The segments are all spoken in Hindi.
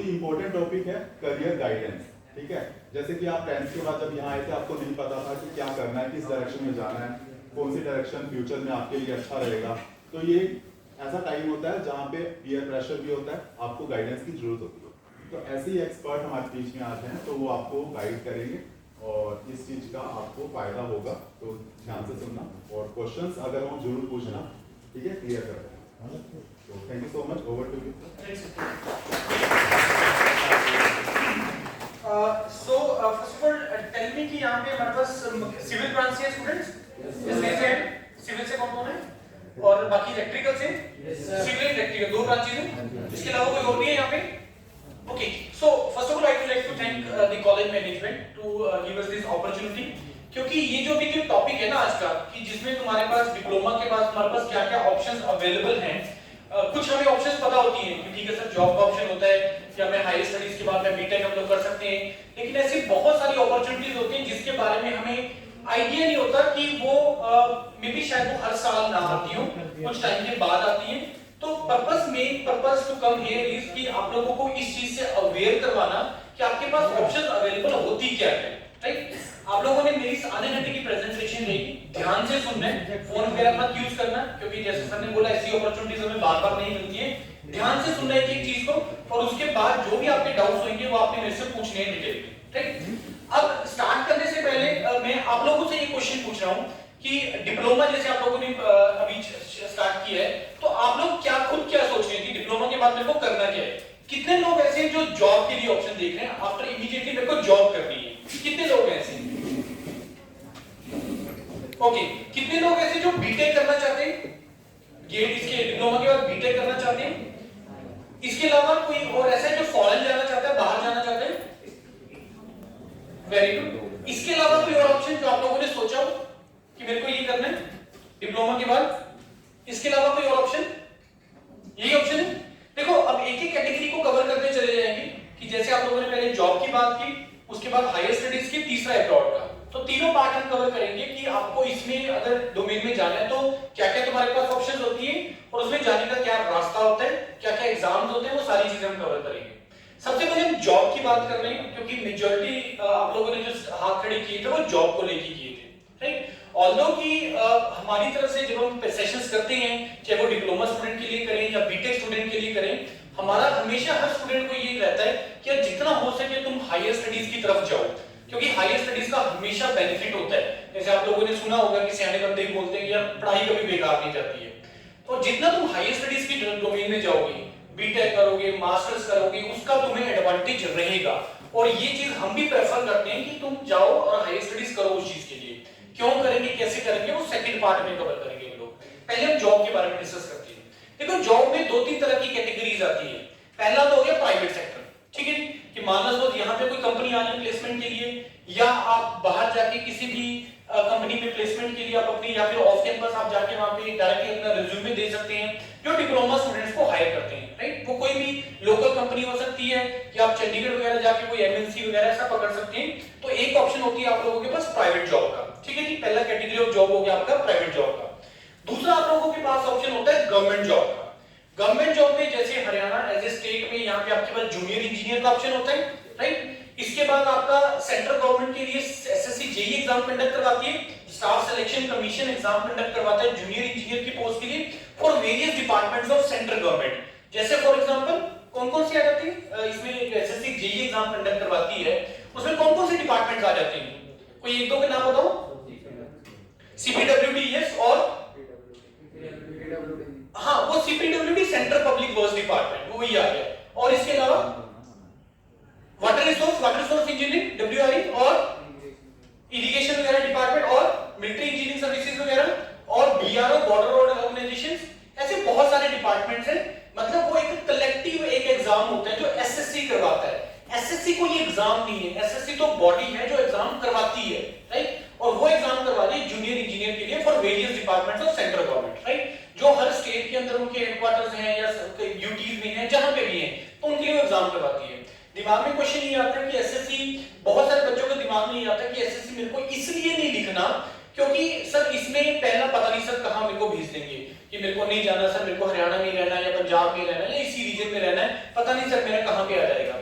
ही इंपॉर्टेंट टॉपिक है करियर गाइडेंस। ठीक है, जैसे कि आप 10th के बाद जब यहाँ आए थे आपको नहीं पता था कि क्या करना है, किस डायरेक्शन में जाना है, कौन सी डायरेक्शन फ्यूचर में आपके लिए अच्छा रहेगा। तो ये ऐसा टाइम होता है जहाँ पे पीयर प्रेशर भी होता है, आपको गाइडेंस की जरूरत होती है। तो ऐसे ही एक्सपर्ट हमारे बीच में आते हैं, तो वो आपको गाइड करेंगे और इस चीज का आपको फायदा होगा। तो ध्यान से सुनना और क्वेश्चंस अगर हो जरूर पूछना, ठीक है, क्लियर कर देना। तो thank you so much, over to you. So first of all, tell me कि यहाँ पे हमारे पास सिविल ब्रांच से स्टूडेंट्स, सिविल से कौन है और बाकी इलेक्ट्रिकल से, सिविल इलेक्ट्रिकल दो ब्रांचेस हैं, इसके अलावा कोई और भी है यहाँ पे? Okay, so first of all, I would like to thank the college management to give us this opportunity, क्योंकि ये जो भी टॉपिक है ना आज का, कि जिसमें तुम्हारे पास डिप्लोमा के बाद तुम्हारे पास क्या-क्या ऑप्शंस अवेलेबल हैं। कुछ हमें ऑप्शंस पता होती हैं कि ठीक है सर जॉब का ऑप्शन होता है या मैं हायर स्टडीज के बाद मैं बीटेक हम लोग कर सकते हैं, लेकिन ऐसी बहुत सारी अपॉर्चुनिटीज होती हैं जिसके बारे में हमें आइडिया नहीं होता कि वो मे बी शायद वो हर साल ना आती हो, कुछ टाइम के बाद आती हैं। तो main purpose to come here is कि आप लोगों को इस चीज से अवेयर करवाना कि आपके पास ऑप्शंस अवेलेबल होती क्या है, राइट। आप लोगों ने मेरी आधे घंटे की प्रेजेंटेशन देखी, ध्यान से सुनना है, फोन वगैरह मत यूज करना, क्योंकि जैसे सर ने बोला ऐसी अपॉर्चुनिटीज हमें बार-बार नहीं मिलती है। ध्यान से सुनना है एक चीज को, और उसके बाद जो भी आपके डाउट्स होंगे वो आपने मेरे से पूछने हैं डिटेल में, ठीक। अब स्टार्ट करने से पहले मैं आप लोगों से ये क्वेश्चन पूछ रहा हूं कि डिप्लोमा जैसे आप लोगों ने अभी स्टार्ट किया है, तो आप लोग क्या खुद क्या सोच रहे हैं कि डिप्लोमा के बाद मेरे को करना क्या है? कितने लोग ऐसे हैं जो जॉब के लिए ऑप्शन देख रहे हैं, आफ्टर इमीडिएटली मेरे को जॉब करनी है, कितने लोग हैं ऐसे? ओके, कितने लोग ऐसे जो बीटेक करना चाहते हैं, गेट इसके डिप्लोमा के बाद बीटेक करना चाहते हैं? इसके अलावा कोई और ऐसा है जो फॉरेन जाना चाहता है, बाहर जाना चाहता है? Very good. इसके अलावा कोई और ऑप्शन जो आप लोगों ने सोचा हो कि मेरे को ये करना है डिप्लोमा के बाद? इसके अलावा कोई और ऑप्शन? यही ऑप्शन है। देखो अब एक एक कैटेगरी को कवर करते चले जाएंगे कि जैसे आप लोगों ने पहले जॉब की बात की, उसके बाद हायर स्टडीज की, तीसरा अब्रॉड का, तो तीनों पार्ट हम कवर करेंगे कि आपको इसमें अगर डोमेन में जाना है तो क्या-क्या तुम्हारे पास ऑप्शंस होती है और उसमें जाने का क्या रास्ता होता है, क्या-क्या एग्जाम्स होते हैं, वो सारी चीजें हम कवर करेंगे। सबसे पहले हम जॉब की बात कर रहे हैं, क्योंकि मेजॉरिटी आप लोगों ने जो हाथ खड़े किए थे वो जॉब को लेके किए थे, राइट। ऑल्दो कि हमारी तरफ से जब हम सेशंस करते हैं, चाहे वो डिप्लोमा स्टूडेंट के लिए करें या बीटेक स्टूडेंट के लिए करें, हमारा हमेशा हर स्टूडेंट को ये रहता है कि जितना हो सके तुम हायर स्टडीज की तरफ जाओ, क्योंकि हायर स्टडीज का हमेशा बेनिफिट होता है। जैसे आप लोगों ने सुना होगा कि सियाने बंदे बोलते हैं यार पढ़ाई कभी बेकार नहीं जाती है, तो जितना तुम हायर स्टडीज की डोमेन में जाओगे, बीटेक करोगे, मास्टर्स करोगे, उसका तुम्हें एडवांटेज रहेगा। और ये चीज हम भी प्रेफर करते हैं कि तुम जाओ और हायर स्टडीज करो उस चीज के लिए। क्यों करेंगे, कैसे करेंगे, वो सेकंड पार्ट में कवर करेंगे हम लोग। पहले हम जॉब के बारे में डिस्कस करते हैं। देखो जॉब में दो तीन तरह की कैटेगरीज आती है। पहला तो हो गया प्राइवेट सेक्टर, ठीक है, कि मान लो यहाँ पे कोई कंपनी आ रही है प्लेसमेंट के लिए, या आप बाहर जाके किसी भी कंपनी में प्लेसमेंट के लिए आप अपनी, या फिर ऑफ कैंपस आप जाके वहां पे डायरेक्टली अपना रिज्यूमे दे सकते हैं, जो डिप्लोमा स्टूडेंट्स को हायर करते हैं, राइट। वो कोई भी लोकल कंपनी हो सकती है या आप चंडीगढ़ वगैरह जाके कोई एमएनसी वगैरह ऐसा पकड़ सकते हैं। तो एक ऑप्शन होती है आप लोगों के पास प्राइवेट जॉब का, ठीक है जी। पहला कैटेगरी ऑफ जॉब हो गया आपका प्राइवेट जॉब का। दूसरा आप लोगों के पास ऑप्शन होता है गवर्नमेंट जॉब का। गवर्नमेंट जॉब में जैसे हरियाणा एज ए स्टेट में यहाँ पे आपके पास जूनियर इंजीनियर का ऑप्शन होता है, राइट। इसके बाद आपका सेंट्रल गवर्नमेंट के लिए एसएससी जेईई एग्जाम कंडक्ट करवाती है, staff selection commission exam conduct करवाता है जूनियर इंजीनियर की पोस्ट के लिए for various departments of central government. जैसे फॉर एग्जांपल कौन-कौन सी आ जाती है इसमें, एसएससी जेईई एग्जाम कंडक्ट करवाती है, उसमें कौन-कौन से डिपार्टमेंट्स आ जाते हैं? कोई एक दो के नाम बताओ। सीपीडब्ल्यूडी, यस, और हाँ वो CPWD central public works department, वो ही आ गया। और इसके अलावा वाटर रिसोर्स इंजीनियरिंग डब्ल्यूआरई, और इरिगेशन वगैरह डिपार्टमेंट, और मिलिट्री इंजीनियरिंग सर्विसेज वगैरह, और बीआरओ बॉर्डर रोड ऑर्गेनाइजेशंस, ऐसे बहुत सारे डिपार्टमेंट्स हैं। मतलब वो एक कलेक्टिव एक एग्जाम होता है जो एसएससी करवाता है। एसएससी को ये एग्जाम नहीं है, एसएससी तो बॉडी है जो एग्जाम करवाती है, राइट। और वो एग्जाम करवाती है जूनियर इंजीनियर के लिए for various departments of central government, right. जो हर स्टेट के अंदर उनके हेडक्वार्टर्स हैं या यूटीज में हैं, जहां पे भी हैं, तो उनके लिए एग्जाम करवाती है। दिमाग में क्वेश्चन ये आता है कि एसएससी, बहुत सारे बच्चों के दिमाग में ये आता है कि एसएससी मेरे को इसलिए नहीं लिखना क्योंकि सर इसमें पहला पता नहीं सर कहाँ मेरे को भेज देंगे, कि मेरे को नहीं जाना सर, मेरे को हरियाणा में रहना है या पंजाब में रहना है या इसी रीजन में रहना है, पता नहीं सर मेरा कहाँ पे आ जाएगा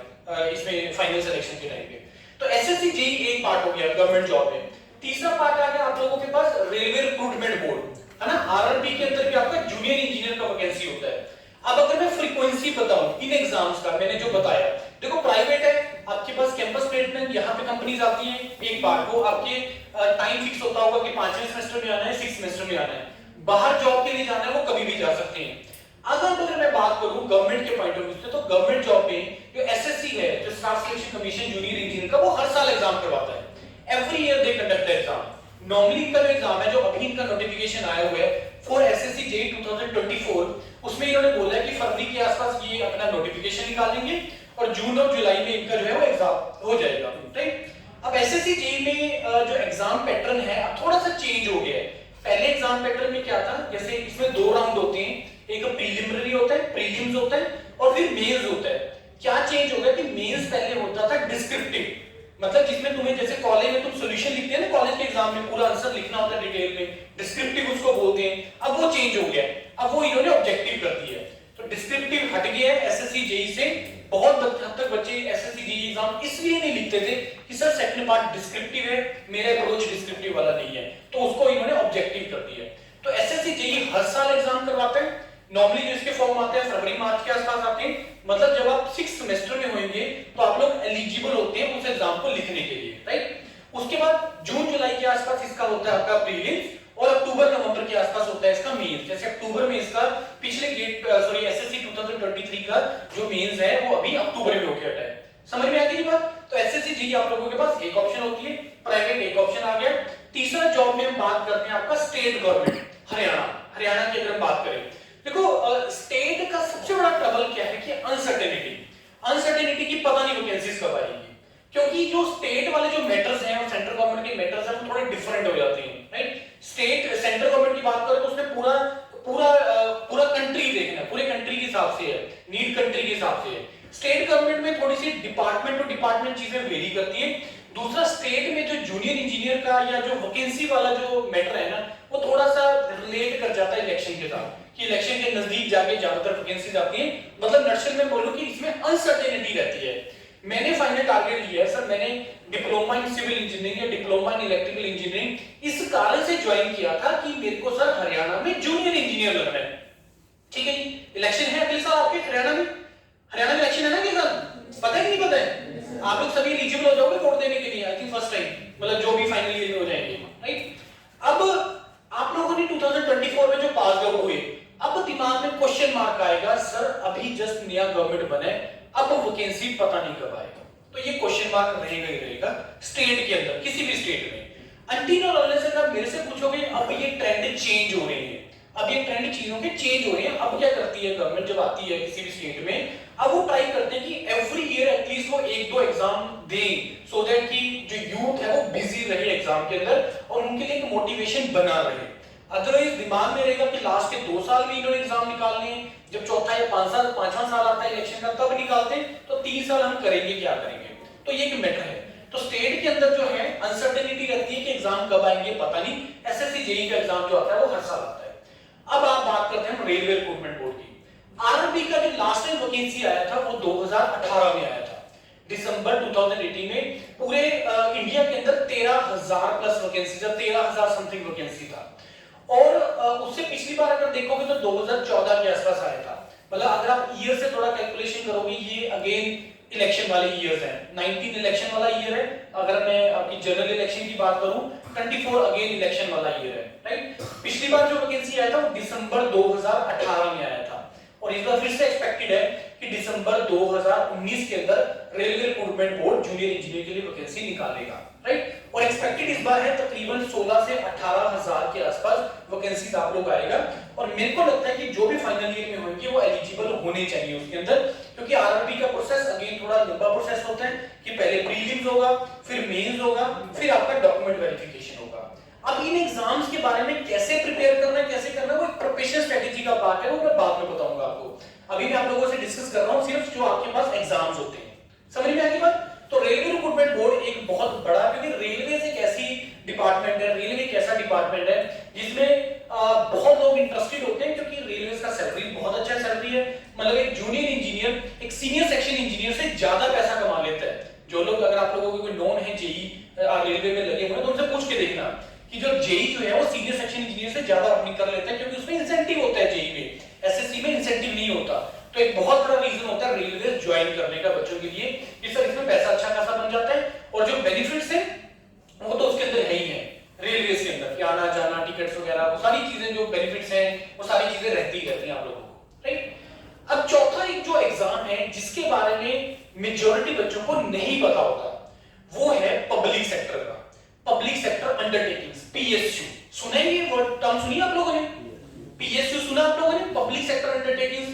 इसमें फाइनल सिलेक्शन के टाइम पे। तो एसएससी जेईई एक पार्ट हो गया गवर्नमेंट जॉब में। तीसरा पार्ट आ गया आप लोगों के पास रेलवे रिक्रूटमेंट बोर्ड, है ना। आरआरबी के अंदर भी आपका जूनियर इंजीनियर का वैकेंसी होता है। अब अगर मैं फ्रीक्वेंसी बताऊं इन एग्जाम्स का, मैंने जो बताया, देखो प्राइवेट है आपके पास कैंपस प्लेसमेंट, यहाँ पे कंपनीज आती हैं, एक बार वो आपके टाइम फिक्स होता होगा कि 5वें सेमेस्टर में आना है, 6 सेमेस्टर में आना है। बाहर जॉब के लिए जाना है वो कभी भी जा सकते हैं। अगर मैं बात करूं गवर्नमेंट के पॉइंट ऑफ व्यू से, तो गवर्नमेंट जॉब में जो एसएससी है, जो staff selection commission junior engineer का, वो हर साल एग्जाम करवाता है। Every year they conduct the exam. Normally का जो एग्जाम है, जो अभी इनका नोटिफिकेशन आया हुआ है फॉर एसएससी जेईई 2024, उसमें इन्होंने बोला है कि फरवरी के आसपास ये अपना नोटिफिकेशन निकालेंगे और जून और जुलाई में इनका जो है वो एग्जाम हो जाएगा, राइट। अब एसएससी जेईई में जो एग्जाम पैटर्न है अब थोड़ा सा चेंज हो गया है। पहले एग्जाम पैटर्न में क्या था, जैसे इसमें 2 राउंड होते हैं, एक प्रीलिमिनरी होता है, प्रीलिम्स होता है और फिर मेंस होता है। क्या चेंज हो गया कि मेंस पहले होता था डिस्क्रिप्टिव, मतलब जिसमें तुम्हें जैसे कॉलेज में तुम सॉल्यूशन लिखते हैं ना, कॉलेज के एग्जाम में पूरा आंसर लिखना होता है डिटेल में, डिस्क्रिप्टिव उसको बोलते हैं। अब वो चेंज हो गया, अब वो इन्होंने ऑब्जेक्टिव कर दिया है। तो डिस्क्रिप्टिव हट गया है एसएससी जेईई से। बहुत हद तक बच्चे एसएससी जेईई एग्जाम इसलिए नहीं लिखते थे कि सर सेकंड पार्ट डिस्क्रिप्टिव है, मेरा अप्रोच डिस्क्रिप्टिव वाला नहीं है, तो उसको इन्होंने ऑब्जेक्टिव कर दिया। तो एसएससी जेईई हर साल एग्जाम करवाते हैं। नॉर्मली जो इसके फॉर्म आते हैं फरवरी मार्च के आसपास आते हैं, मतलब जब आप 6th सेमेस्टर में होंगे तो आप लोग एलिजिबल होते हैं उस एग्जाम को लिखने के लिए, राइट। उसके बाद जून जुलाई के आसपास इसका होता है आपका प्रीलिम्स और अक्टूबर नवंबर के आसपास होता है इसका मेंस। जैसे अक्टूबर में इसका पिछले एसएससी 2023 का जो मेंस है वो अभी अक्टूबर में होके हटा है। समझ में आ गई बात। तो एसएससी जेईई आप लोगों के पास एक ऑप्शन होती है, प्राइवेट एक ऑप्शन आ गया। तीसरा जॉब में हम बात करते हैं आपका स्टेट गवर्नमेंट, हरियाणा की अगर हम बात करें, देखो स्टेट का सबसे बड़ा ट्रबल क्या है कि अनसर्टेनिटी की पता नहीं वैकेंसीज कब आएगी, क्योंकि जो स्टेट वाले जो मैटर्स हैं और सेंट्रल गवर्नमेंट के मैटर्स हैं वो थोड़े डिफरेंट हो जाते हैं, राइट। स्टेट सेंट्रल गवर्नमेंट की बात करें तो उसमें पूरा कंट्री देखना है, पूरे कंट्री के हिसाब से है, नीड कंट्री के हिसाब से है। स्टेट गवर्नमेंट में थोड़ी सी डिपार्टमेंट टू डिपार्टमेंट चीजें वेरी करती है। दूसरा, स्टेट में जो जूनियर इंजीनियर का या जो वैकेंसी वाला जो मैटर है ना, वो थोड़ा सा रिलेट कर जाता है इलेक्शन के साथ, कि इलेक्शन के नजदीक जाके ज्यादातर वैकेंसीज आती हैं। मतलब नक्शल में बोलूं कि इसमें अनसर्टेनिटी रहती है। मैंने फाइनल टारगेट लिया है सर, मैंने डिप्लोमा इन सिविल इंजीनियरिंग या डिप्लोमा इन इलेक्ट्रिकल इंजीनियरिंग इस कारण से ज्वाइन किया था कि मेरे को सर हरियाणा में जूनियर इंजीनियर लगना है। ठीक है जी, इलेक्शन है अगले साल आपके हरियाणा में इलेक्शन है ना अगले साल, पता है कि नहीं पता है? आप लोग सभी एलिजिबल हो जाओगे वोट देने के लिए, आई थिंक फर्स्ट टाइम, मतलब जो भी फाइनल ईयर में हो जाएंगे, राइट। अब आप लोगों ने 2024 में जो पास आउट हुए, अब दिमाग में क्वेश्चन मार्क आएगा, सर अभी जस्ट नया गवर्नमेंट बना है, अब वैकेंसी पता नहीं कब आएगा। तो ये क्वेश्चन मार्क रहेगा ही रहेगा स्टेट के अंदर, किसी भी स्टेट में। अंटिल और अनलेस आप मेरे से पूछोगे अब ये ट्रेंड चेंज हो रही है, अब ये ट्रेंड चीजों के चेंज हो रही है। अब क्या करती है गवर्नमेंट जब आती है किसी भी स्टेट में, अब वो ट्राई करते हैं कि एवरी ईयर एटलीस्ट वो 1-2 एग्जाम दें, सो दैट कि जो यूथ है वो बिजी रहे एग्जाम के अंदर और उनके लिए एक मोटिवेशन बना रहे। अदरवाइज दिमाग में रहेगा कि लास्ट के 2 साल में इन्होंने एग्जाम निकालने हैं, जब चौथा या पांचवा साल आता है इलेक्शन का तब निकालते हैं, तो 3 साल हम करेंगे क्या करेंगे। तो ये एक मैटर है। तो स्टेट के अंदर जो है अनसर्टेनिटी रहती है कि एग्जाम कब आएंगे पता नहीं। एसएससी जेईई का एग्जाम जो आता है वो हर साल आता है। अब आप बात करते हैं रेलवे रिक्रूटमेंट बोर्ड की। आरआरबी का जो लास्ट टाइम वैकेंसी आया था वो 2018 में आया था, दिसंबर 2018 में। पूरे इंडिया के अंदर 13,000 प्लस वैकेंसी था, 13,000 समथिंग वैकेंसी था। और उससे पिछली बार अगर देखोगे तो 2014 के आसपास आया था। मतलब अगर आप ईयर से थोड़ा कैलकुलेशन करोगे, ये अगेन इलेक्शन वाले ईयर्स हैं, 19 इलेक्शन वाला ईयर है। अगर मैं आपकी जनरल इलेक्शन की बात करूं 24 अगेन इलेक्शन वाला ईयर है, राइट। पिछली बार जो वैकेंसी आया था वो दिसंबर 2018 में आया था, और इस बार फिर से एक्सपेक्टेड है कि दिसंबर 2019 के अंदर railway recruitment board junior engineer के लिए वैकेंसी निकालेगा, राइट। और एक्सपेक्टेड इस बार है तकरीबन 16 से 18,000 के आसपास वैकेंसीज आप लोग आएगा। और मेरे को लगता है कि जो भी फाइनल ईयर में होंगे वो एलिजिबल होने चाहिए उसके अंदर, क्योंकि आरआरबी का प्रोसेस अगेन थोड़ा लंबा प्रोसेस होता है कि पहले प्रीलिम्स होगा, फिर मेंस होगा, फिर आपका डॉक्यूमेंट वेरिफिकेशन होगा। अब इन एग्जाम्स के बारे में कैसे प्रिपेयर करना है, कैसे करना है, वो एक प्रिपरेशन स्ट्रेटेजी का पार्ट है, वो मैं बाद में बताऊंगा आपको। अभी मैं आप लोगों से डिस्कस कर रहा हूं सिर्फ जो आपके पास एग्जाम्स होते हैं। समझ में आ गई बात। तो रेलवे रिक्रूटमेंट बोर्ड एक बहुत बड़ा, क्योंकि रेलवे एक ऐसी डिपार्टमेंट है, रेलवे एक ऐसा डिपार्टमेंट है जिसमें बहुत लोग इंटरेस्टेड होते हैं क्योंकि रेलवे का सैलरी बहुत अच्छा सैलरी है। मतलब एक जूनियर इंजीनियर एक सीनियर सेक्शन इंजीनियर से ज्यादा पैसा कमा लेता है। जो लोग, अगर आप लोगों को कोई नोन है जेई रेलवे में लगे हुए हैं तो उनसे पूछ के देखना कि जो जेई जो है वो सीनियर सेक्शन इंजीनियर से ज्यादा अर्निंग कर लेता है, क्योंकि उसमें इंसेंटिव होता है। जेई में, एसएससी में इंसेंटिव नहीं होता। तो एक बहुत बड़ा रीजन होता है रेलवे ज्वाइन करने का बच्चों के लिए कि सर इसमें पैसा अच्छा खासा बन जाता है और जो बेनिफिट्स है वो तो उसके अंदर है ही है। रेलवे के अंदर कि आना जाना, टिकट्स वगैरह, वो सारी चीजें जो बेनिफिट्स हैं वो सारी चीजें रहती ही रहती हैं आप लोगों को, राइट। अब चौथा एक जो एग्जाम है जिसके बारे में मेजॉरिटी बच्चों को नहीं पता होता वो है पब्लिक सेक्टर का, पब्लिक सेक्टर अंडरटेकिंग्स, पीएसयू। सुना है ये वर्ड, टर्म सुनी आप लोगों ने? पीएसयू सुना आप लोगों ने? Public sector undertakings.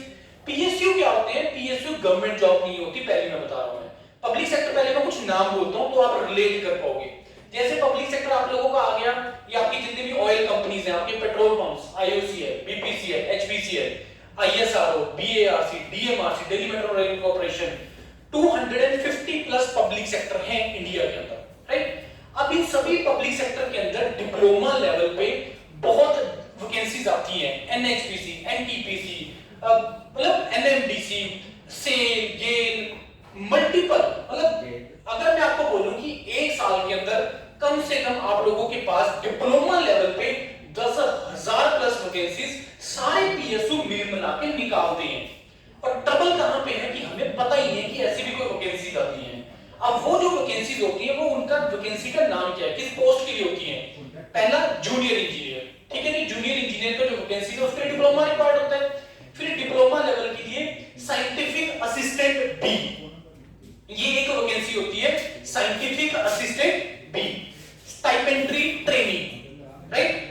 पीएसयू क्या होते हैं? पीएसयू गवर्नमेंट जॉब नहीं होती, पहले मैं बता रहा हूं। पब्लिक सेक्टर पहले मैं कुछ नाम बोलता हूं तो आप रिलेट कर पाओगे। जैसे पब्लिक सेक्टर आप लोगों का आ गया, ये आपकी जितनी भी ऑयल कंपनीज हैं, आपके petrol pumps, IOCL, BPCL, HPCL, ISRO, BARC, DMRC, Delhi metro rail corporation, 250 plus public sector हैं इंडिया के अंदर, राइट। अब इन सभी पब्लिक सेक्टर के अंदर डिप्लोमा लेवल पे बहुत वैकेंसीज आती हैं, एनएचपीसी, एनटीपीसी, मतलब एनएमडीसी, सेल, गेल, मल्टीपल। मतलब अगर मैं आपको बोलूं कि एक साल के अंदर कम से कम आप लोगों के पास डिप्लोमा लेवल पे 10,000 प्लस वैकेंसीज सारे पीएसयू मिल मिला के निकालते हैं। और ट्रबल कहां पे है कि हमें पता ही नहीं है कि ऐसी भी कोई वैकेंसीज आती हैं। अब वो जो वैकेंसीज होती है वो उनका वैकेंसी का नाम क्या है, किस पोस्ट के लिए होती है? पहला जूनियर इंजीनियर, ठीक है नहीं, जूनियर इंजीनियर का जो वैकेंसी है उसके लिए डिप्लोमा रिक्वायर्ड होता है। फिर डिप्लोमा लेवल के लिए साइंटिफिक असिस्टेंट बी, ये एक वैकेंसी होती है, scientific assistant B. Stipendiary training, right.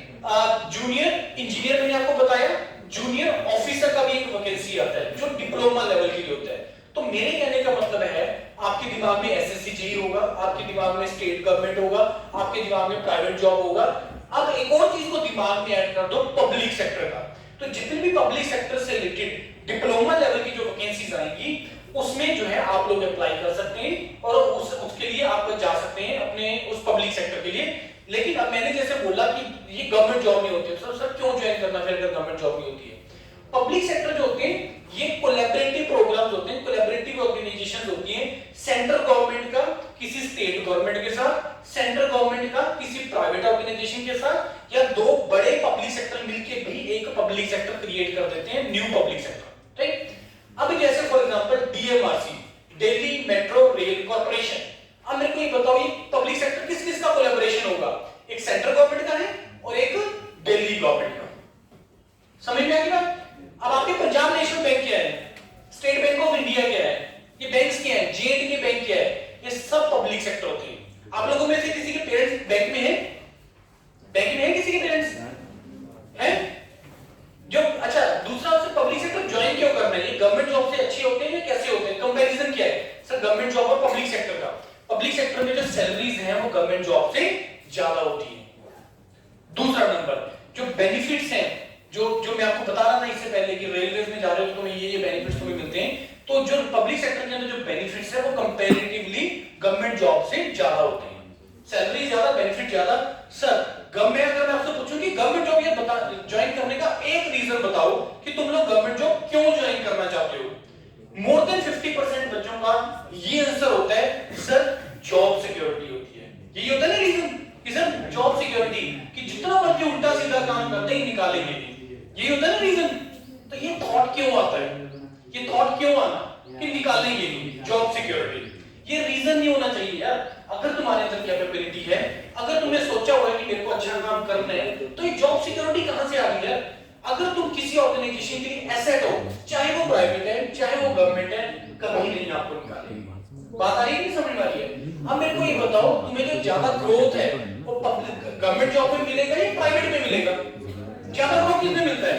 Junior engineer मैंने आपको बताया, जूनियर ऑफिसर का भी एक वैकेंसी आता है जो डिप्लोमा लेवल के लिए होता है। तो मेरे कहने का मतलब है आपके दिमाग में एसएससी जेईई होगा, आपके दिमाग में स्टेट गवर्नमेंट होगा, आपके दिमाग में प्राइवेट जॉब होगा। अब एक और चीज को दिमाग में ऐड कर दो, पब्लिक सेक्टर का। तो जितने भी पब्लिक सेक्टर से रिलेटेड डिप्लोमा लेवल की जो वैकेंसीज आएंगी उसमें जो है आप लोग अप्लाई कर सकते हैं और उसके लिए आप जा सकते हैं अपने उस पब्लिक सेक्टर के लिए। लेकिन अब मैंने जैसे बोला कि ये गवर्नमेंट जॉब नहीं होती है, सर क्यों ज्वाइन करना फिर अगर गवर्नमेंट जॉब नहीं होती है? पब्लिक सेक्टर जो होते हैं ये कोलैबोरेटिव प्रोग्राम्स होते हैं, कोलैबोरेटिव ऑर्गेनाइजेशंस होती हैं, सेंट्रल गवर्नमेंट का किसी स्टेट गवर्नमेंट के साथ, सेंट्रल गवर्नमेंट का किसी प्राइवेट ऑर्गेनाइजेशन के साथ, या दो बड़े पब्लिक सेक्टर मिलके भी एक पब्लिक सेक्टर क्रिएट कर देते हैं, न्यू पब्लिक सेक्टर, राइट। अब जैसे for example DMRC, Delhi metro rail corporation. अब मेरे को ये बताओ ये पब्लिक सेक्टर किस किस का कोलैबोरेशन होगा? एक सेंट्रल गवर्नमेंट का है और एक दिल्ली गवर्नमेंट का। समझ में आ गई बात? अब आपके पंजाब नेशनल बैंक क्या है, स्टेट बैंक ऑफ इंडिया क्या है, ये बैंक्स क्या है, जेएंडके बैंक क्या है, ये सब पब्लिक सेक्टर होते हैं। आप लोगों में से किसी के पेरेंट्स बैंक में है? बैंक में है किसी के पेरेंट्स? हैं? जो अच्छा दूसरा उससे पब्लिक सेक्टर ज्वाइन क्यों करना है? ये गवर्नमेंट जॉब से अच्छे होते हैं या कैसे होते हैं? कंपैरिजन क्या है सर गवर्नमेंट जॉब और पब्लिक सेक्टर का? पब्लिक सेक्टर में जो सैलरीज हैं वो गवर्नमेंट जॉब से ज्यादा होती है। दूसरा नंबर जो बेनिफिट्स हैं, जो मैं आपको बता रहा था इससे पहले कि रेलवे में जा रहे हो तो तुम्हें ये बेनिफिट्स तुम्हें मिलते हैं, तो जो पब्लिक सेक्टर के अंदर जो बेनिफिट्स है वो कंपैरेटिवली गवर्नमेंट जॉब से ज्यादा होते हैं। सैलरी ज्यादा, बेनिफिट ज्यादा। सर गवर्नमेंट, अगर मैं आपसे पूछूं कि गवर्नमेंट जॉब ये बता ज्वाइन करने का एक रीजन बताओ कि तुम लोग गवर्नमेंट जॉब क्यों ज्वाइन करना चाहते हो, मोर देन 50% बच्चों का ये आंसर होता है सर जॉब सिक्योरिटी होती है। यही होता है ना रीजन कि सर जॉब सिक्योरिटी, कि जितना मर्जी उल्टा सीधा काम करते ही निकालेंगे, यही होता है ना रीजन। तो ये थॉट क्यों आता है, ये थॉट क्यों आना कि निकालेंगे नहीं, जॉब सिक्योरिटी? ये रीजन नहीं होना चाहिए यार। अगर तुम्हारे अंदर कैपेबिलिटी है, अगर तुमने सोचा हुआ है कि मेरे को अच्छा काम करना है, तो ये जॉब सिक्योरिटी कहां से आ गई यार? अगर तुम किसी ऑर्गेनाइजेशन के लिए एसेट हो, चाहे वो प्राइवेट है चाहे वो गवर्नमेंट है, कभी नहीं आपको निकालेंगे। बात आ रही है, नहीं समझ में आ रही है? अब मेरे को ये बताओ तुम्हें जो ज्यादा ग्रोथ है वो पब्लिक गवर्नमेंट जॉब में मिलेगा या प्राइवेट में मिलेगा? ज्यादा ग्रोथ किसमें मिलता है?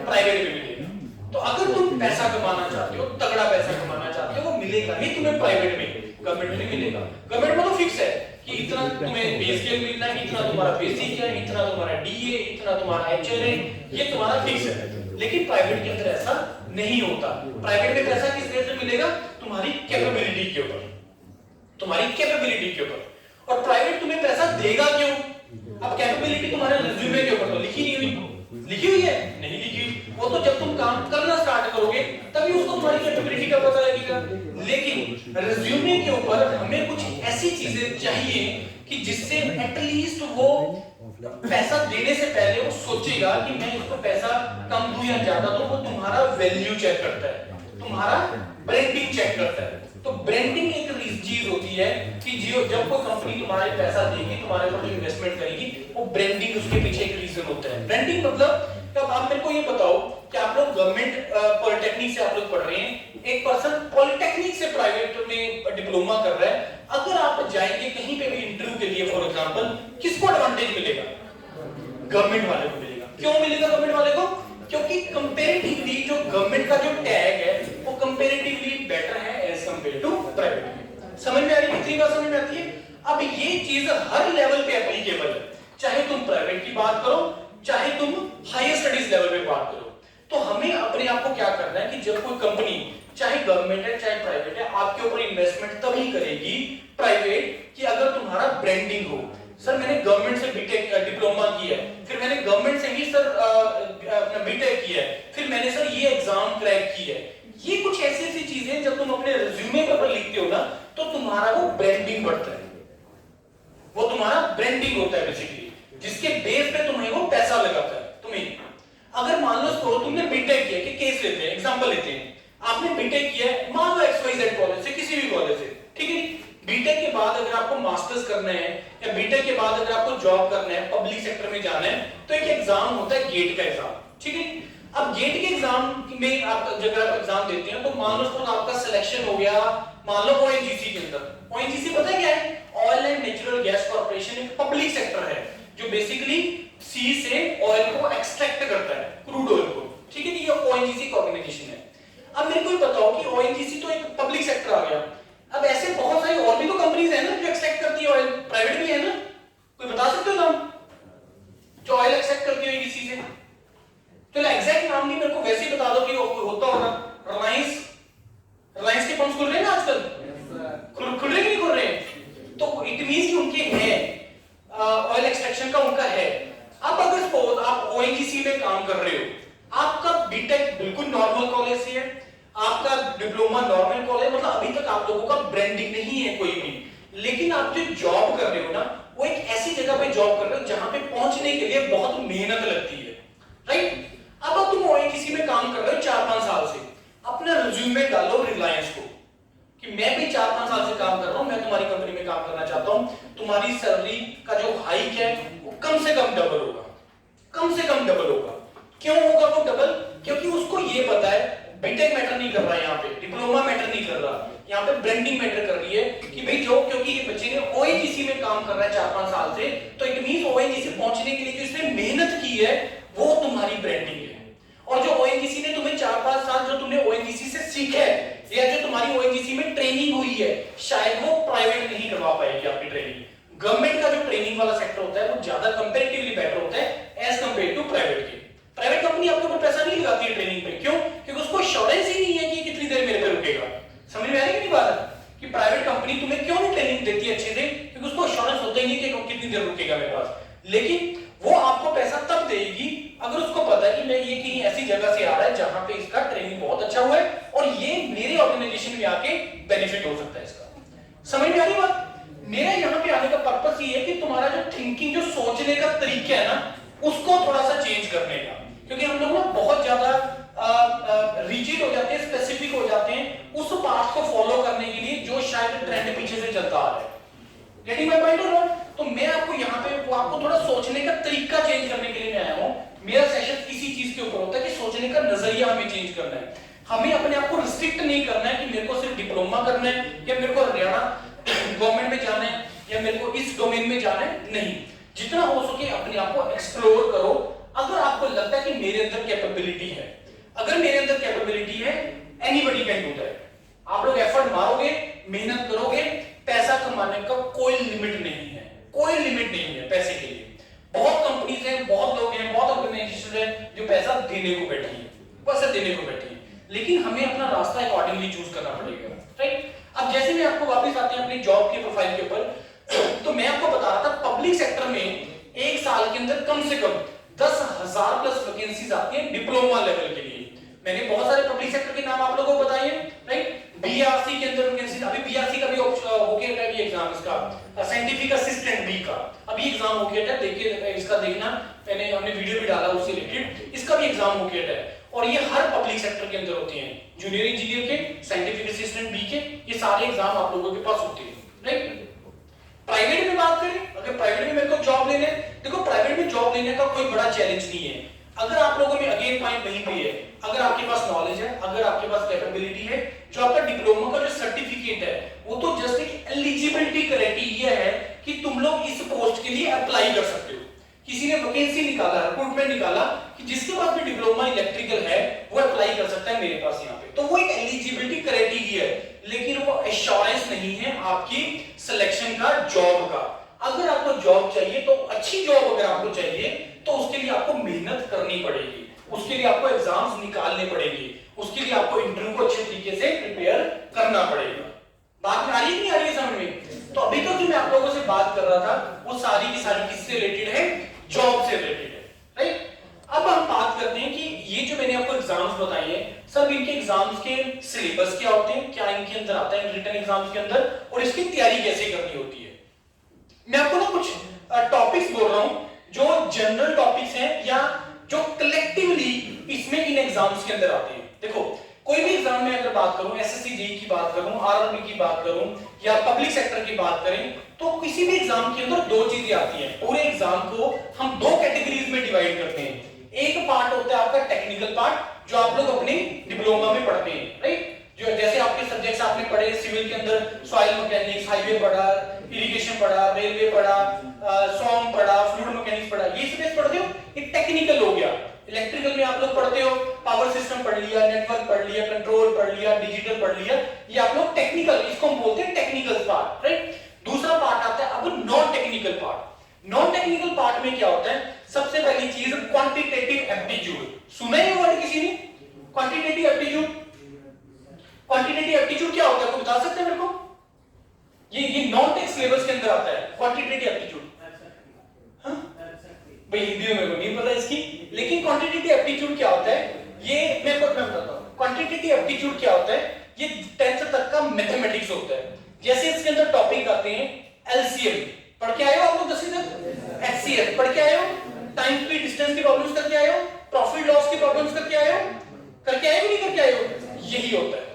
प्राइवेट में मिलेगा। तो अगर तुम पैसा कमाना चाहते हो, तगड़ा पैसा कमाना चाहते हो, वो मिलेगा ही तुम्हें प्राइवेट में, गवर्नमेंट में नहीं मिलेगा। गवर्नमेंट में तो फिक्स है कि इतना तुम्हें पे स्केल मिलना है, इतना तुम्हारा बेसिक है, इतना तुम्हारा डीए, इतना तुम्हारा एचआर है, ये तुम्हारा फिक्स है। लेकिन प्राइवेट के अंदर ऐसा नहीं होता। प्राइवेट में पैसा किस रेट से मिलेगा? तुम्हारी कैपेबिलिटी के ऊपर, तुम्हारी कैपेबिलिटी के ऊपर। और प्राइवेट तुम्हें पैसा देगा क्यों? अब कैपेबिलिटी तुम्हारे रिज्यूमे के ऊपर तो लिखी नहीं हुई, लिखी हुई है नहीं लिखी, वो तो जब तुम काम करना स्टार्ट करोगे तभी उसको तुम्हारी कैपेबिलिटी का पता लगेगा। लेकिन रिज्यूमे के ऊपर हमें कुछ ऐसी चीजें चाहिए कि जिससे एटलीस्ट वो पैसा देने से पहले वो सोचेगा कि मैं इसको पैसा कम दूं या ज्यादा दूं। वो तुम्हारा वैल्यू चेक करता है, तुम्हारा ब्रांडिंग चेक करता है। तो ब्रांडिंग एक चीज होती है कि जब कोई कंपनी तुम्हारे पैसा देगी, तुम्हारे ऊपर जो इन्वेस्टमेंट करेगी, वो ब्रांडिंग उसके पीछे एक रीजन होता है। ब्रांडिंग मतलब अब आप मेरे को ये बताओ कि आप लोग गवर्नमेंट पॉलिटेक्निक से आप लोग पढ़ रहे हैं, एक पर्सन पॉलिटेक्निक से प्राइवेट में डिप्लोमा कर रहा है, अगर आप जाएंगे कहीं पे भी इंटरव्यू के लिए फॉर एग्जांपल, किसको एडवांटेज मिलेगा? गवर्नमेंट वाले को मिलेगा। क्यों मिलेगा गवर्नमेंट वाले को? क्योंकि कंपैरेटिवली जो गवर्नमेंट का जो टैग है वो कंपैरेटिवली बेटर है एज कंपेयर टू प्राइवेट। समझ में आ रही है? कितनी बात समझ में आती है? अब ये चीज हर लेवल पे एप्लीकेबल है, चाहे तुम प्राइवेट की बात करो, चाहे तुम हायर स्टडीज लेवल पे बात करो। तो हमें अपने आप को क्या करना है कि जब कोई कंपनी, चाहे गवर्नमेंट है चाहे प्राइवेट है, आपके ऊपर इन्वेस्टमेंट तभी करेगी प्राइवेट कि अगर तुम्हारा ब्रांडिंग हो। सर मैंने गवर्नमेंट से बीटेक डिप्लोमा किया है, फिर मैंने गवर्नमेंट से ही सर अपना बीटेक किया है, फिर मैंने सर ये एग्जाम क्रैक किया है। ये कुछ ऐसी ऐसी चीजें जब तुम अपने रिज्यूमे पे लिखते हो ना, तो तुम्हारा वो ब्रांडिंग बढ़ता है, वो तुम्हारा ब्रांडिंग होता है बेसिकली, जिसके बेस पे तुम्हें वो पैसा लगाता है। तुम्हें अगर मान लो तो तुमने बीटेक किया, कि केस लेते हैं, एग्जांपल लेते हैं, आपने बीटेक किया है मान लो XYZ कॉलेज से, किसी भी कॉलेज से, ठीक है। बीटेक के बाद अगर आपको मास्टर्स करना है या बीटेक के बाद अगर आपको जॉब करना है, पब्लिक सेक्टर में जाना है, तो एक एग्जाम होता है गेट का एग्जाम, ठीक है। अब गेट के एग्जाम में आप जब आप एग्जाम देते हैं तो मान लो तो आपका सिलेक्शन हो गया, मान लो ONGC के अंदर। ONGC पता है क्या है? Oil and natural gas corporation, एक पब्लिक सेक्टर है जो बेसिकली सी से ऑयल को एक्सट्रैक्ट करता है, क्रूड ऑयल को, ठीक है। ये ONGC का ऑर्गेनाइजेशन है। अब मेरे को बताओ कि ONGC तो एक पब्लिक सेक्टर आ गया, अब ऐसे बहुत सारी और भी तो कंपनीज है ना जो एक्सट्रैक्ट करती है ऑयल, प्राइवेट भी है ना, कोई बता सकते हो नाम जो ऑयल एक्सट्रैक्ट करती है किसी से? चलो एग्जैक्ट नाम नहीं, मेरे को वैसे ही बता दो कि होता होगा। रिलायंस के पंप्स खुल रहे हैं ना आजकल, खुल रहे कि नहीं खुल रहे? तो इट मींस कि उनके हैं ऑयल एक्सट्रैक्शन का, उनका है। अब अगर सपोज आप ONGC में काम कर रहे हो, आपका बीटेक बिल्कुल नॉर्मल कॉलेज से है, आपका डिप्लोमा नॉर्मल कॉलेज, मतलब अभी तक आप लोगों का ब्रांडिंग नहीं है कोई भी, लेकिन आप जो जॉब कर रहे हो ना, वो एक ऐसी जगह पे जॉब कर रहे हो जहां पे पहुंचने के लिए बहुत मेहनत लगती है, राइट। अब तुम ONGC में काम कर रहे हो 4-5 साल से, अपना रिज्यूमे डालो रिलायंस को कि मैं भी 4-5 साल से काम कर रहा हूं, मैं तुम्हारी कंपनी में काम करना चाहता हूं, तुम्हारी सैलरी का जो हाइक है वो कम से कम डबल होगा, कम से कम डबल होगा। क्यों होगा वो डबल? क्योंकि उसको ये पता है बीटेक मैटर नहीं कर रहा है, यहाँ पे डिप्लोमा मैटर नहीं कर रहा, यहाँ पे ब्रांडिंग मैटर कर रही है कि भाई जो, क्योंकि ये बच्चे ने ONGC में काम कर रहा है 4-5 साल से, तो इट मींस ONGC पहुंचने के लिए जो इसने मेहनत की है वो तुम्हारी ब्रांडिंग है। और जो ONGC ने तुम्हें 4-5 साल जो तुमने ONGC से सीखा है, या जो तुम्हारी ONGC में ट्रेनिंग हुई है, शायद वो प्राइवेट नहीं करवा पाएगी आपकी ट्रेनिंग। गवर्नमेंट का जो ट्रेनिंग वाला सेक्टर होता है वो ज्यादा कंपैरेटिवली बेटर होता है एज कंपेयर टू प्राइवेट के। प्राइवेट कंपनी आपके ऊपर पैसा नहीं लगाती है ट्रेनिंग पे, क्यों? क्योंकि उसको एश्योरेंस ही नहीं है कि कितनी देर मेरे पे रुकेगा। समझ में आ रही है कि बात कि प्राइवेट कंपनी तुम्हें क्यों नहीं ट्रेनिंग देती है अच्छे से? क्योंकि उसको एश्योरेंस होता ही नहीं कि कितनी देर रुकेगा मेरे पास। लेकिन वो आपको पैसा तब देगी अगर उसको पता है कि मैं ये कहीं ऐसी जगह से आ रहा है जहां पे इसका ट्रेनिंग बहुत अच्छा हुआ है और ये मेरे ऑर्गेनाइजेशन में आके बेनिफिट हो सकता है इसका। समझ में आ रही बात? मेरा यहाँ पे आने का पर्पस ये है कि तुम्हारा जो थिंकिंग, जो सोचने का तरीका है ना, उसको थोड़ा सा चेंज करने का। क्योंकि हम लोग ना बहुत ज्यादा रिजिड हो जाते हैं, स्पेसिफिक हो जाते हैं उस पाथ को फॉलो करने के लिए जो शायद ट्रेंड पीछे से चलता आ रहा है। गेटिंग माय पॉइंट और नॉट? तो मैं आपको यहाँ पे वो आपको थोड़ा सोचने का तरीका चेंज करने के लिए मैं आया हूँ। मेरा सेशन इसी चीज के ऊपर होता है कि सोचने का नजरिया हमें चेंज करना है। हमें अपने आप को रिस्ट्रिक्ट नहीं करना है कि मेरे को सिर्फ डिप्लोमा करना है या मेरे को हरियाणा गवर्नमेंट में जाना है या मेरे को इस डोमेन में जाना है। नहीं, जितना हो सके अपने आप को एक्सप्लोर करो। अगर आपको लगता है कि मेरे अंदर कैपेबिलिटी है, अगर मेरे अंदर कैपेबिलिटी है, एनीबॉडी कैन डू दैट। आप लोग एफर्ट मारोगे, मेहनत करोगे, पैसा कमाने का कोई लिमिट नहीं है, कोई लिमिट नहीं है पैसे के लिए। बहुत कंपनीज हैं, बहुत लोग हैं, बहुत ऑर्गेनाइजेशन हैं जो पैसा देने को बैठी है, पैसा देने को बैठी है, लेकिन हमें अपना रास्ता अकॉर्डिंगली चूज करना पड़ेगा, राइट। अब जैसे मैं आपको वापस आते हैं अपनी जॉब की प्रोफाइल के ऊपर, तो मैं आपको बता रहा था पब्लिक सेक्टर में एक साल के अंदर कम से कम 10,000 प्लस वैकेंसीज आती हैं डिप्लोमा लेवल के लिए। मैंने बहुत सारे पब्लिक सेक्टर के नाम आप लोगों को बताए हैं, राइट। बीआरसी के अंदर वैकेंसी, अभी बीआरसी का भी होके है ये एग्जाम, इसका साइंटिफिक असिस्टेंट बी का अभी एग्जाम होके है, देखिए इसका देखना, हमने वीडियो भी डाला उससे रिलेटेड, इसका भी एग्जाम होके है। और ये हर पब्लिक सेक्टर के अंदर होते हैं, जूनियर इंजीनियर के, साइंटिफिक असिस्टेंट बी के, ये सारे एग्जाम आप लोगों के पास होते हैं, राइट। प्राइवेट में बात करें, अगर प्राइवेट में मेरे को जॉब लेने, देखो प्राइवेट में जॉब लेने का कोई बड़ा चैलेंज नहीं है, अगर आप लोगों में अगेन पॉइंट वहीं पे है, अगर आपके पास नॉलेज है, अगर आपके पास कैपेबिलिटी है, जो आपका डिप्लोमा का जो सर्टिफिकेट है वो तो जस्ट एक एलिजिबिलिटी क्राइटेरिया है कि तुम लोग इस पोस्ट के लिए अप्लाई कर सकते हो। किसी ने वैकेंसी निकाला, रिक्रूटमेंट निकाला कि जिसके पास भी डिप्लोमा इलेक्ट्रिकल है वो अप्लाई कर सकता है मेरे पास यहाँ पे, तो वो एक एलिजिबिलिटी क्राइटेरिया है, लेकिन वो एश्योरेंस नहीं है आपकी सिलेक्शन का, जॉब का। अगर आपको जॉब चाहिए तो अच्छी जॉब अगर आपको चाहिए तो उसके लिए आपको मेहनत करनी पड़ेगी, उसके लिए आपको एग्जाम्स निकालने पड़ेंगे, उसके लिए आपको इंटरव्यू को अच्छे तरीके से प्रिपेयर करना पड़ेगा। बात में आ रही है नहीं आ रही है समझ में? तो अभी तो जो मैं आप लोगों से बात कर रहा था वो सारी की सारी किससे रिलेटेड है? जॉब से रिलेटेड है, राइट। अब हम बात करते हैं कि ये जो मैंने आपको एग्जाम्स बताए हैं, सब इनके एग्जाम्स के सिलेबस क्या होते हैं, क्या इनके अंदर आता है रिटन एग्जाम्स के अंदर, और इसकी तैयारी कैसे करनी होती है। मैं आपको ना कुछ टॉपिक्स बोल रहा हूं जो जनरल टॉपिक्स हैं या जो कलेक्टिवली इसमें इन एग्जाम्स के अंदर आते हैं। देखो कोई भी एग्जाम में अगर बात करूं, एसएससी जेईई की बात करूं, आरआरबी की बात करूं या पब्लिक सेक्टर की बात करें, तो किसी भी एग्जाम के अंदर दो चीजें आती हैं। पूरे एग्जाम को हम दो कैटेगरीज में डिवाइड करते हैं। एक पार्ट होता है आपका टेक्निकल पार्ट, जो आप लोग अपने डिप्लोमा में पढ़ते हैं, राइट। जो जैसे आपके सब्जेक्ट्स आपने पढ़े सिविल के अंदर सॉइल मैकेनिक्स, हाईवे पढ़ा, इरिगेशन पढ़ा, रेलवे पढ़ा, सॉन्ग पढ़ा, फ्लूइड मैकेनिक्स पढ़ा, ये सब पढ़ते हो, एक टेक्निकल हो गया। इलेक्ट्रिकल में आप लोग पढ़ते हो, पावर सिस्टम पढ़ लिया, नेटवर्क पढ़ लिया, कंट्रोल पढ़ लिया, डिजिटल पढ़ लिया, ये आप लोग टेक्निकल, इसको हम बोलते हैं टेक्निकल पार्ट, राइट। दूसरा पार्ट आता है अब non technical part. Non technical part में क्या होता है? सबसे पहली चीज क्वांटिटेटिव एप्टीट्यूड। सुना है ये वर्ड किसी ने? Quantitative aptitude. क्वांटिटेटिव एप्टीट्यूड क्या होता है, आपको बता सकते हैं मेरे को? ये नॉन टेक सिलेबस के अंदर आता है क्वांटिटेटिव एप्टीट्यूड। हां भाई हिंदी में मेरे को नहीं पता इसकी, लेकिन क्वांटिटेटिव एप्टीट्यूड क्या होता है ये मैं बताता हूं। क्वांटिटेटिव एप्टीट्यूड क्या होता है? ये 10th तक का मैथमेटिक्स होता है। जैसे इसके अंदर टॉपिक आते हैं एलसीएम पढ़ के आए हो आप लोग 10वीं तक, एचसीएफ पढ़ के आए हो, टाइम स्पीड डिस्टेंस की प्रॉब्लम्स करके आए हो, प्रॉफिट लॉस की प्रॉब्लम्स करके आए हो, करके आए हो नहीं करके आए हो? यही होता है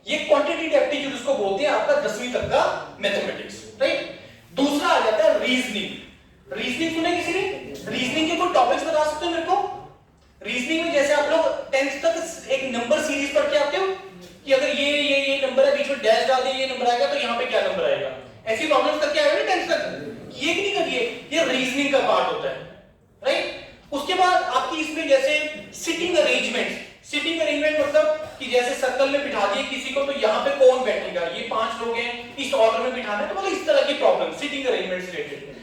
ये क्वांटिटेटिव एप्टीट्यूड, इसको बोलते हैं आपका 10वीं तक का मैथमेटिक्स, राइट। दूसरा आ जाता है रीजनिंग। रीजनिंग सुने किसी ने? रीजनिंग के कोई टॉपिक्स बता सकते हो मेरे को? रीजनिंग में जैसे आप लोग 10th तक एक नंबर सीरीज पढ़ के आते हो कि अगर ये नंबर है, बीच में डैश डाल दिए, ये नंबर आएगा तो यहाँ पे क्या नंबर आएगा, ऐसी प्रॉब्लम्स करके आए हो ना 10th तक? ये नहीं करिए, ये रीजनिंग का पार्ट होता है, राइट। उसके बाद आपकी इसमें जैसे सिटिंग अरेंजमेंट। सिटिंग अरेंजमेंट मतलब कि जैसे सर्कल में बिठा दिए किसी को, तो यहाँ पे कौन बैठेगा, ये 5 लोग हैं, इस ऑर्डर में बिठाना है, तो मतलब इस तरह की प्रॉब्लम सिटिंग अरेंजमेंट से रिलेटेड।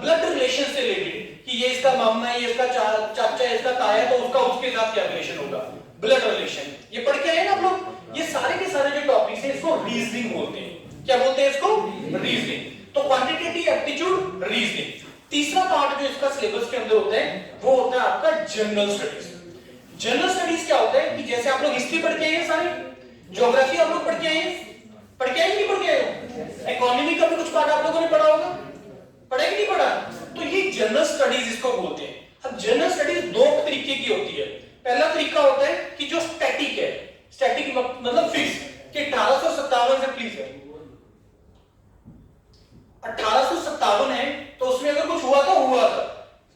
ब्लड रिलेशन से रिलेटेड कि ये इसका मामा है, ये इसका चाचा है, इसका ताया है, तो उसका उसके साथ क्या रिलेशन होगा, ब्लड रिलेशन, ये पढ़ के आए ना आप लोग। ये सारे के सारे जो टॉपिक्स हैं इसको रीजनिंग बोलते हैं। क्या बोलते हैं इसको? रीजनिंग। तो क्वांटिटेटिव एप्टीट्यूड, रीजनिंग। तीसरा पार्ट जो इसका सिलेबस के अंदर होता है वो होता है आपका जनरल स्टडीज। जनरल स्टडीज क्या होता है कि जैसे आप लोग हिस्ट्री पढ़ के आए हैं, सारे ज्योग्राफी आप लोग पढ़ के आए हैं, पढ़ के आए नहीं पढ़ के आए हो? इकोनॉमी का भी कुछ पार्ट आप लोगों ने पढ़ा होगा, पढ़ा कि नहीं पढ़ा? तो ये जनरल स्टडीज इसको बोलते हैं। अब जनरल स्टडीज दो तरीके की होती है। पहला तरीका होता है कि जो स्टैटिक है, स्टैटिक मतलब फिक्स, कि 1857 से प्लीज है 1857 है, तो उसमें अगर कुछ हुआ तो हुआ था।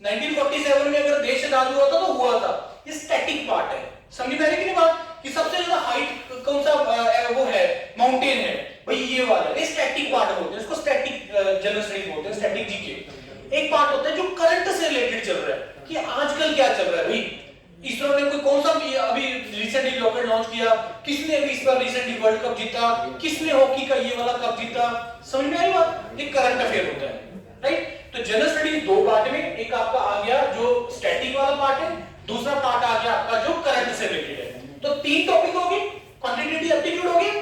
1947 में अगर देश आजाद हुआ था तो हुआ था। ये स्टैटिक पार्ट है। समझ में आ रही है कि नहीं बात? कि सबसे ज्यादा हाइट कौन सा वो है, माउंटेन है भाई, ये वाला, ये स्टैटिक पार्ट बोलते हैं इसको, स्टैटिक जनरल स्टडीज बोलते हैं, स्टैटिक जीके। एक पार्ट होता है जो करंट से रिलेटेड चल रहा है कि आजकल क्या चल रहा है भाई, इसरो ने कोई कौन सा अभी रिसेंटली रॉकेट लॉन्च किया, किसने अभी इस बार रिसेंटली वर्ल्ड कप जीता, किसने हॉकी का ये वाला कप जीता, समझ में आई बात? ये करंट अफेयर होता है, राइट। तो जनरल स्टडीज दो पार्ट में, एक आपका आ गया जो स्टैटिक वाला पार्ट है, दूसरा पार्ट आ गया आपका जो करंट से रिलेटेड है। तो 3 टॉपिक हो गए, क्वांटिटेटिव एप्टीट्यूड हो गया,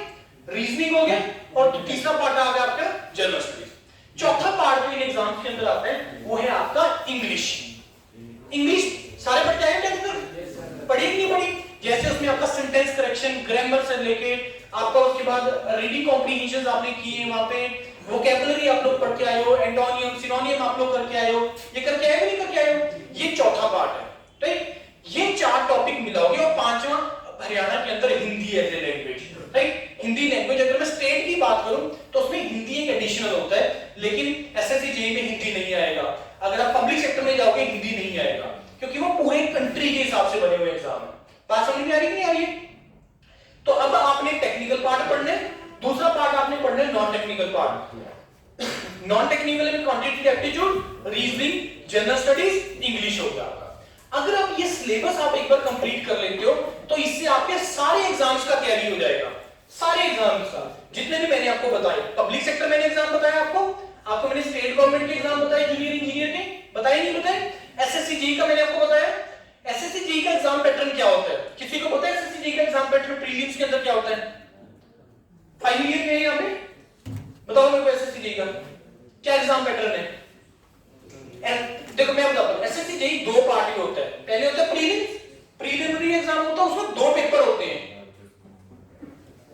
रीजनिंग हो गया, और तीसरा पार्ट आ गया आपका जनरल स्टडीज। चौथा पार्ट जो इन एग्जाम के अंदर आता है वो है आपका इंग्लिश। इंग्लिश सारे पढ़ के आए टेक्निकल, पढ़ी नहीं पढ़ी? जैसे उसमें आपका सेंटेंस करेक्शन, ग्रामर से लेके आपका उसके बाद रीडिंग कॉम्प्रिहेंशन आपने किए, वहां पे वोकैबुलरी आप लोग पढ़ के आए हो, एंटोनियम सिनोनियम आप लोग करके आए हो, ये करके आए हो नहीं करके आए हो? ये चौथा पार्ट है, राइट? ये 4 टॉपिक मिलाओगे और 5वां हरियाणा के अंदर Hindi as a language, right? Hindi language अगर मैं स्टेट की बात करूं तो उसमें हिंदी एक एडिशनल होता है, लेकिन एसएससी जेईई में हिंदी नहीं आएगा। अगर आप पब्लिक सेक्टर में जाओगे हिंदी नहीं आएगा, क्योंकि वो पूरे कंट्री के हिसाब से बने हुए एग्जाम है। बात समझ में आ रही कि नहीं आ रही है? तो अब आपने टेक्निकल पार्ट पढ़ना है, दूसरा पार्ट आपने पढ़ना है non technical part. Non technical में quantitative aptitude, reasoning, general studies, English हो गया आपका। अगर आप ये सिलेबस आप एक बार कंप्लीट कर लेते हो तो इससे आपके सारे एग्जाम्स का तैयारी हो जाएगा। सारे एग्जाम्स का जितने भी मैंने आपको बताए, पब्लिक सेक्टर मैंने एग्जाम बताया आपको मैंने स्टेट गवर्नमेंट के एग्जाम बताए, जूनियर इंजीनियर के बताए नहीं बताए? एसएससी जेईई का मैंने आपको बताया। एसएससी जेईई का एग्जाम पैटर्न क्या होता है? किसी को पता है एसएससी जेईई का एग्जाम पैटर्न प्रीलिम्स के अंदर क्या होता है? फाइनल ईयर में यहां पे बताओ मेरे को एसएससी जेईई का क्या एग्जाम पैटर्न है? देखो मैं बताता हूं, एसएससी जेईई 2 पार्ट में होता है। पहले होता है प्रीलिम्स, प्रीलिमिनरी एग्जाम होता है, उसमें 2 पेपर होते हैं।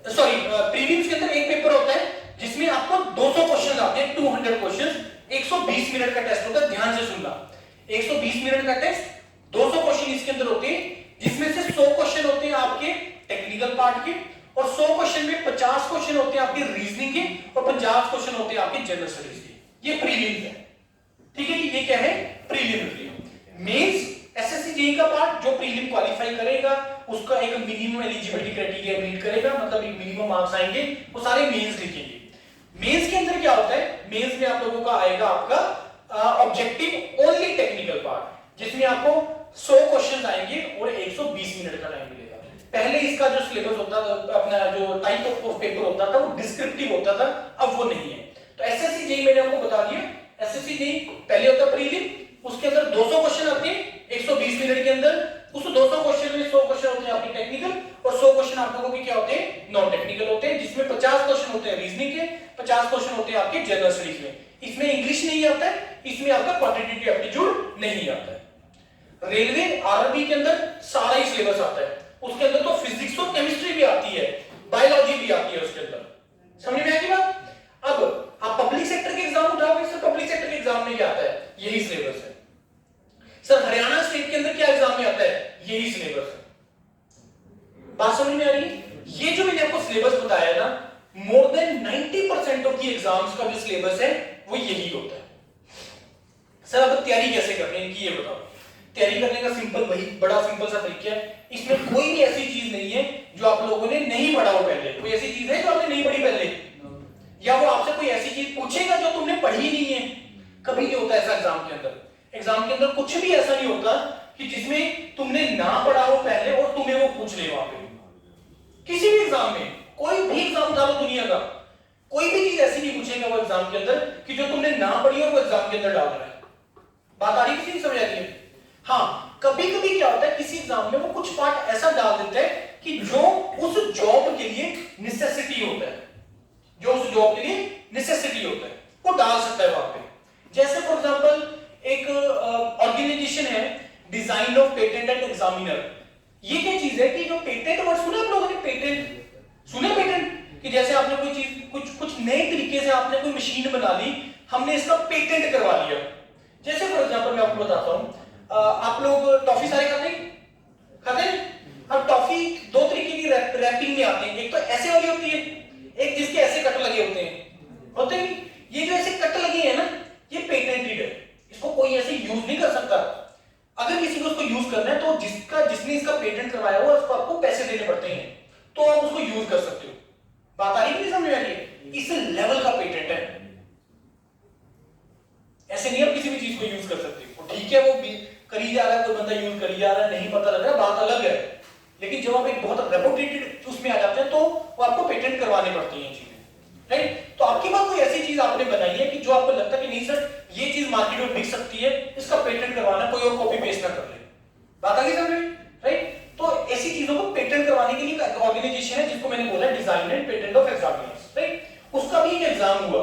सॉरी, प्रीलिम्स के अंदर एक पेपर होता है जिसमें आपको 200 क्वेश्चन आते हैं, 200 क्वेश्चन, 120 मिनट का टेस्ट होता है। ध्यान से सुनना, 120 मिनट का टेस्ट, 200 क्वेश्चन इसके अंदर होते हैं, जिसमें से 100 क्वेश्चन होते हैं आपके टेक्निकल पार्ट के, और 100 क्वेश्चन में 50 क्वेश्चन होते हैं आपके रीजनिंग के, और 50 क्वेश्चन होते हैं आपके जनरल स्टडीज के। ये प्रीलिम्स है, ठीक है? ये क्या है? प्रीलिमिनरी। मेंस एसएससी जेईई का पार्ट जो प्रीलिम क्वालिफाई करेगा उसका एक मिनिमम एलिजिबिलिटी क्राइटेरिया मीट करेगा, मतलब एक मिनिमम मार्क्स आएंगे, वो सारे मेंस लिखेंगे। मेंस के अंदर क्या होता है? मेंस में आप लोगों का आएगा आपका ऑब्जेक्टिव ओनली टेक्निकल पार्ट, जिसमें आपको 100 क्वेश्चंस आएंगे और 120 मिनट का टाइम मिलेगा। पहले इसका जो सिलेबस होता था, अपना जो टाइप ऑफ पेपर होता था वो डिस्क्रिप्टिव होता था, अब वो नहीं है। तो एसएससी जेईई मैंने आपको बता दिया, एसएससी जेईई पहले होता है प्रीलिम, उसके अंदर 200 क्वेश्चन आते हैं 120 मिनट के अंदर। उस 200 क्वेश्चन में 100 क्वेश्चन होते हैं आपके टेक्निकल, और 100 क्वेश्चन आप लोगों के क्या होते हैं? नॉन टेक्निकल होते हैं, जिसमें 50 क्वेश्चन होते हैं रीजनिंग के, 50 क्वेश्चन होते हैं आपके जनरल स्टडीज में। इसमें इंग्लिश नहीं आता है, इसमें आपका क्वांटिटेटिव एप्टीट्यूड नहीं आता है। रेलवे आरआरबी के अंदर सारा ही सिलेबस आता है, उसके अंदर तो फिजिक्स और केमिस्ट्री भी आती है, बायोलॉजी भी आती है उसके अंदर। समझ में आई बात? अब आप पब्लिक सेक्टर के एग्जाम उठाओगे, सर पब्लिक सेक्टर के एग्जाम में क्या आता है? यही सिलेबस है। सर हरियाणा स्टेट के अंदर क्या एग्जाम में आता है? यही सिलेबस है। बात समझ में आ रही है? ये जो मैंने आपको सिलेबस बताया ना, more than 90% of the exams का जो सिलेबस है वो यही होता है। सर अब तैयारी कैसे करनी है इनकी ये बताओ। तैयारी करने का सिंपल, वही बड़ा सिंपल सा तरीका है। इसमें कोई भी ऐसी चीज नहीं है जो आप लोगों ने नहीं पढ़ा हो पहले। कोई ऐसी चीज है जो आपने नहीं पढ़ी पहले, या वो आपसे कोई ऐसी चीज पूछेगा जो तुमने पढ़ी नहीं है? कभी नहीं होता ऐसा एग्जाम के अंदर। एग्जाम के अंदर कुछ भी ऐसा नहीं होता कि जिसमें तुमने ना पढ़ा हो पहले और तुम्हें वो पूछ ले वहां पे। किसी भी एग्जाम में, कोई भी एग्जाम उठा लो दुनिया का, कोई भी चीज ऐसी नहीं पूछेगा वो एग्जाम के अंदर कि जो तुमने ना पढ़ी और वो एग्जाम के अंदर डाल रहा है। बात आ रही किसी समझ आ रही है? हाँ, कभी कभी क्या होता है किसी एग्जाम में वो कुछ पार्ट ऐसा डाल देता है कि जो उस जॉब के लिए नेसेसिटी होता है, जो उस जॉब के लिए नेसेसिटी होता है वो डाल सकता है वहां पे। जैसे फॉर एग्जांपल एक ऑर्गेनाइजेशन है design of patent and examiner. ये क्या चीज है कि जो पेटेंट वर्ड सुना आप लोगों ने? पेटेंट सुना? पेटेंट कि जैसे आपने कोई चीज कुछ नए तरीके से आपने कोई मशीन बना ली, हमने इसका पेटेंट करवा लिया। जैसे फॉर एग्जांपल मैं आपको बताता हूं, आप लोग टॉफी सारे खाते हैं? अब टॉफी 2 तरीके की रैपिंग में आते हैं। एक तो ऐसे वाली होती है, एक जिसके ऐसे कट लगे होते हैं। ये जो ऐसे कट लगे हैं ना, ये पेटेंटेड है, इसको कोई ऐसे यूज नहीं कर सकता। अगर किसी को उसको यूज करना है तो जिसने इसका पेटेंट करवाया हुआ उसको आपको पैसे देने पड़ते हैं, तो आप उसको यूज कर सकते हो। बात आ रही है कि नहीं समझ में आ रही है? इस लेवल का पेटेंट है, ऐसे नहीं आप किसी भी चीज को यूज कर सकते हो। ठीक है, वो करी जा रहा है, कोई बंदा यूज करी जा रहा है, नहीं पता लग रहा है, बात अलग है। लेकिन जब आप एक बहुत रेपुटेटेड उसमें आ जाते हैं तो वो आपको पेटेंट करवाने पड़ती है चीजें, राइट? तो आपके पास कोई ऐसी चीज आपने बनाई है कि जो आपको लगता है कि नहीं सर ये चीज मार्केट में बिक सकती है, इसका पेटेंट करवाना, कोई और कॉपी पेस्ट ना कर ले। बात आ गई समझ में, राइट? तो ऐसी चीजों को पेटेंट करवाने के लिए एक ऑर्गेनाइजेशन है जिसको मैंने बोला design and patent of examiners, right? उसका भी एक एग्जाम हुआ,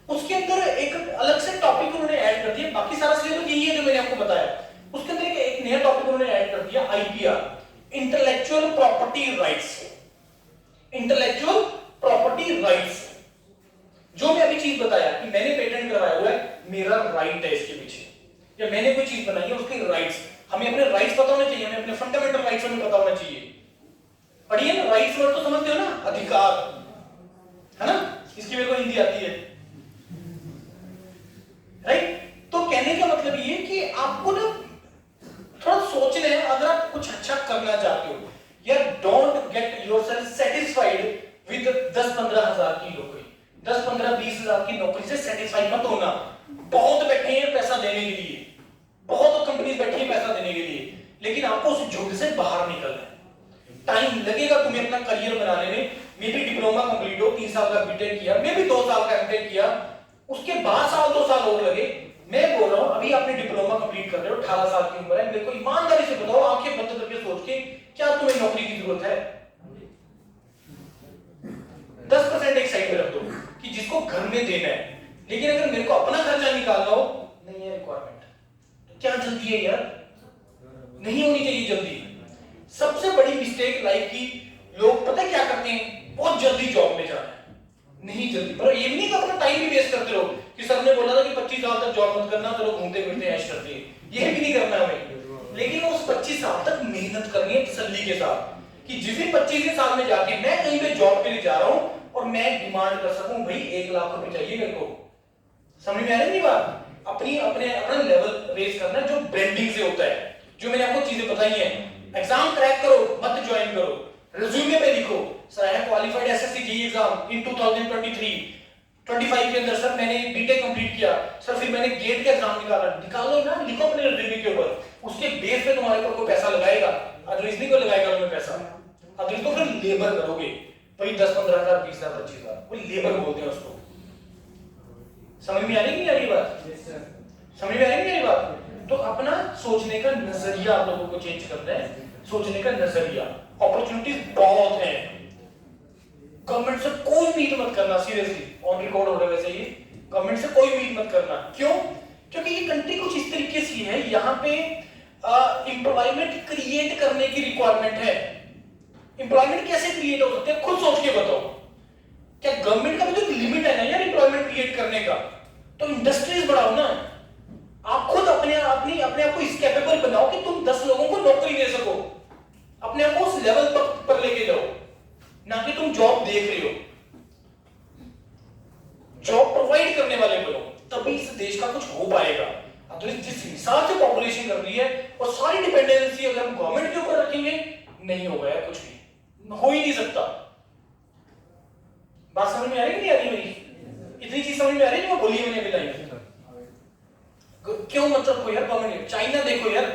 उसके अंदर एक अलग से टॉपिक उन्होंने ऐड कर दिया, बाकी सारा सिलेबस यही है जो मैंने आपको बताया, उसके अंदर एक नया टॉपिक उन्होंने ऐड कर दिया, IPR, intellectual property rights. Intellectual property rights, जो मैं अभी चीज बताया कि मैंने पेटेंट करवाया हुआ है, मेरा राइट है इसके पीछे, या मैंने कोई चीज बनाई है उसके राइट्स, हमें अपने राइट्स पता होने चाहिए, हमें अपने फंडामेंटल राइट्स हमें पता होना चाहिए। पढ़िए ना, राइट्स वर्ड तो समझते हो ना, अधिकार, है ना, इसकी मेरे को हिंदी आती है, राइट। तो कहने का मतलब ये कि आपको ना थोड़ा सोचना है, अगर आप कुछ अच्छा करना चाहते हो, यार don't get yourself satisfied with 10-15 हजार की नौकरी, 10-15-20 हजार की नौकरी से सेटिस्फाइड मत होना। बहुत बैठे हैं पैसा देने के लिए, बहुत कंपनीज बैठी हैं पैसा देने के लिए, लेकिन आपको उस झुंड से बाहर निकलना है। टाइम लगेगा तुम्हें अपना करियर बनाने में, मे भी डिप्लोमा कंप्लीट हो, 3 साल का बीटेक किया, मे भी 2 साल का एमटेक किया, उसके बाद साल 2 साल और लगे। मैं बोल रहा हूं अभी आपने डिप्लोमा कंप्लीट कर रहे हो, 18 साल की उम्र है, मेरे को ईमानदारी से बताओ, आंखें बंद करके सोच के, क्या तुम्हें नौकरी की जरूरत है? 10% एक साइड में रख दो कि जिसको घर में देना है, लेकिन अगर मेरे को अपना खर्चा निकालना हो, नहीं है रिक्वायरमेंट, तो क्या जल्दी है यार? नहीं होनी चाहिए जल्दी। सबसे बड़ी मिस्टेक लाइफ की, लोग पता क्या करते हैं, बहुत जल्दी जॉब में जाना है, नहीं जल्दी, पर ये नहीं कि अपना टाइम भी वेस्ट करते रहो कि सर ने बोला था कि 25 साल तक जॉब मत करना, चलो घूमते फिरते ऐश करते हैं, ये भी नहीं करना हमें। लेकिन उस 25 साल तक मेहनत करनी है तसल्ली के साथ, कि जिस दिन 25 साल में जाके मैं कहीं पे जॉब के लिए जा रहा हूं और मैं डिमांड कर सकूं, भाई 1 लाख रुपए चाहिए मेरे को। समझ में आ रही है बात? अपना लेवल रेज करना, जो ब्रांडिंग से होता है, जो मैंने आपको चीजें बताई हैं। एग्जाम क्रैक करो, मत ज्वाइन करो, रिज्यूमे पे लिखो sir I have qualified SSC GE exam in 2023-25 के अंदर, सर मैंने बीटेक कंप्लीट किया, सर फिर मैंने गेट का एग्जाम निकालो ना, लिखो अपने रिज्यूमे के ऊपर, उसके बेस पे तुम्हारे ऊपर कोई पैसा लगाएगा, अदरवाइज नहीं कोई लगाएगा तुम्हें पैसा, अदरवाइज तो फिर लेबर करोगे, भाई 10-15 हजार 20 हजार 25 हजार, वो लेबर बोलते हैं उसको। समझ में आ रही नहीं आ रही बात? समझ में आ रही नहीं आ रही बात? तो अपना सोचने का नजरिया आप लोगों को चेंज करना है, सोचने का नजरिया। अपॉर्चुनिटीज बहुत हैं, गवर्नमेंट से कोई उम्मीद मत करना, सीरियसली ऑन रिकॉर्ड हो रहा है वैसे ये, गवर्नमेंट से कोई उम्मीद मत करना। क्यों? क्योंकि ये कंट्री कुछ इस तरीके से है, यहाँ पे एम्प्लॉयमेंट क्रिएट करने की रिक्वायरमेंट है। एम्प्लॉयमेंट कैसे क्रिएट हो सकते हैं, खुद सोच के बताओ। क्या गवर्नमेंट का भी तो लिमिट है ना यार एम्प्लॉयमेंट क्रिएट करने का? तो इंडस्ट्रीज बढ़ाओ ना, आप खुद अपने आप को इस कैपेबल बनाओ कि तुम 10 लोगों को नौकरी दे सको, अपने आप को उस लेवल पर लेके जाओ, ना कि तुम जॉब देख रहे हो। जॉब प्रोवाइड करने वाले बनो, तभी इस देश का कुछ हो पाएगा। तो जिस हिसाब से पॉपुलेशन कर रही है और सारी डिपेंडेंसी अगर हम गवर्नमेंट के ऊपर रखेंगे, नहीं होगा यार, कुछ भी हो ही नहीं सकता। बात समझ में आ रही है नहीं आ रही मेरी? इतनी चीज समझ में आ रही है जो बोली मैंने अभी लाइन। क्यों मतलब को यार गवर्नमेंट, चाइना देखो यार,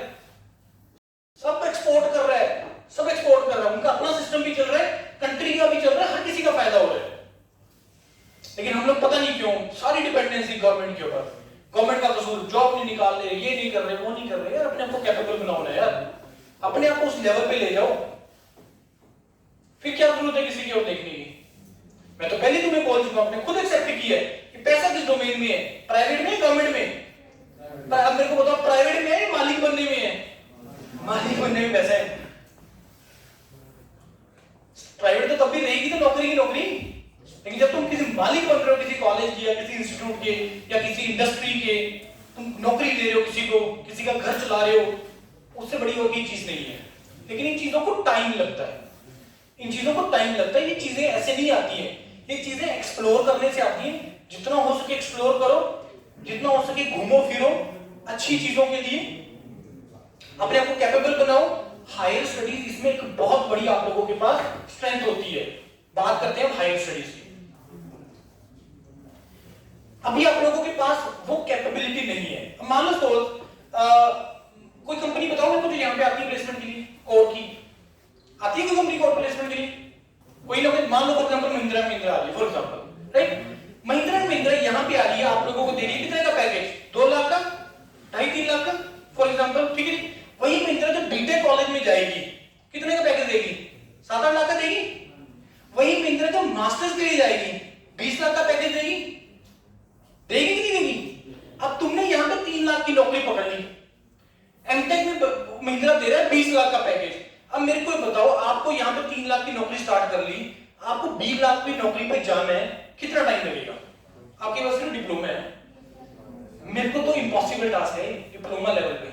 सब एक्सपोर्ट कर रहा है, सब एक्सपोर्ट कर रहा है, उनका अपना सिस्टम भी चल रहा है, कंट्री का भी चल रहा है, हर किसी का फायदा हो रहा है। लेकिन हम लोग पता नहीं क्यों सारी डिपेंडेंसी गवर्नमेंट के ऊपर, गवर्नमेंट का कसूर, जॉब नहीं निकाल रहे, ये नहीं कर रहे, वो नहीं कर रहे। यार अपने आप को कैपेबल बनाओ ना यार, अपने आप को उस लेवल पे ले जाओ, फिर क्या जरूरत है किसी की और देखने की? मैं तो पहले तुम्हें बोल चुका हूं, आपने खुद एक्सेप्ट किया है कि पैसा किस डोमेन में है, प्राइवेट में, गवर्नमेंट में? अब मेरे को बताओ प्राइवेट में है, मालिक बनने में है? मालिक बनने में पैसा है। प्राइवेट तो तब भी रहेगी तो नौकरी की नौकरी, लेकिन जब तुम किसी मालिक बन रहे हो, किसी कॉलेज की या किसी इंस्टीट्यूट के या किसी इंडस्ट्री के, तुम नौकरी दे रहे हो किसी को, किसी का घर चला रहे हो, उससे बड़ी और कोई चीज नहीं है। लेकिन इन चीजों को टाइम लगता है, इन चीजों को टाइम लगता है। ये चीजें ऐसे नहीं आती है, ये चीजें एक्सप्लोर करने से आती है। जितना हो सके एक्सप्लोर करो, जितना हो सके घूमो फिरो अच्छी चीजों के लिए, अपने आप को कैपेबल बनाओ। हायर स्टडीज इसमें एक बहुत बड़ी आप लोगों के पास स्ट्रेंथ होती है। बात करते हैं हायर स्टडीज की। अभी आप लोगों के पास वो कैपेबिलिटी नहीं है। मान लो तो कोई कंपनी बताओ मेरे को जो यहाँ पे आती है प्लेसमेंट के लिए, कोर की आती है कोई कंपनी कोर प्लेसमेंट के लिए? कोई ना कोई, मान लो फॉर एग्जांपल महिंद्रा आ रही है, फॉर एग्जांपल, राइट? महिंद्रा यहाँ पे आ रही है, आप लोगों को दे रही है कितने का पैकेज? 2 लाख का, 2.5-3 लाख का, फॉर एग्जांपल, ठीक है। वही महिंद्रा जब बीटेक कॉलेज में जाएगी कितने का पैकेज देगी? 7-8 लाख का देगी। वही महिंद्रा जब मास्टर्स के लिए जाएगी 20 लाख का पैकेज देगी। की नौकरी पकड़ ली, एमटेक में महिंद्रा दे रहा है 20 लाख का पैकेज। अब मेरे को बताओ, आपको यहाँ पे 3 लाख की नौकरी स्टार्ट कर ली, आपको 20 लाख की नौकरी पे जाना है, कितना टाइम लगेगा? आपके पास सिर्फ डिप्लोमा है। मेरे को तो इम्पॉसिबल टास्क है डिप्लोमा लेवल पे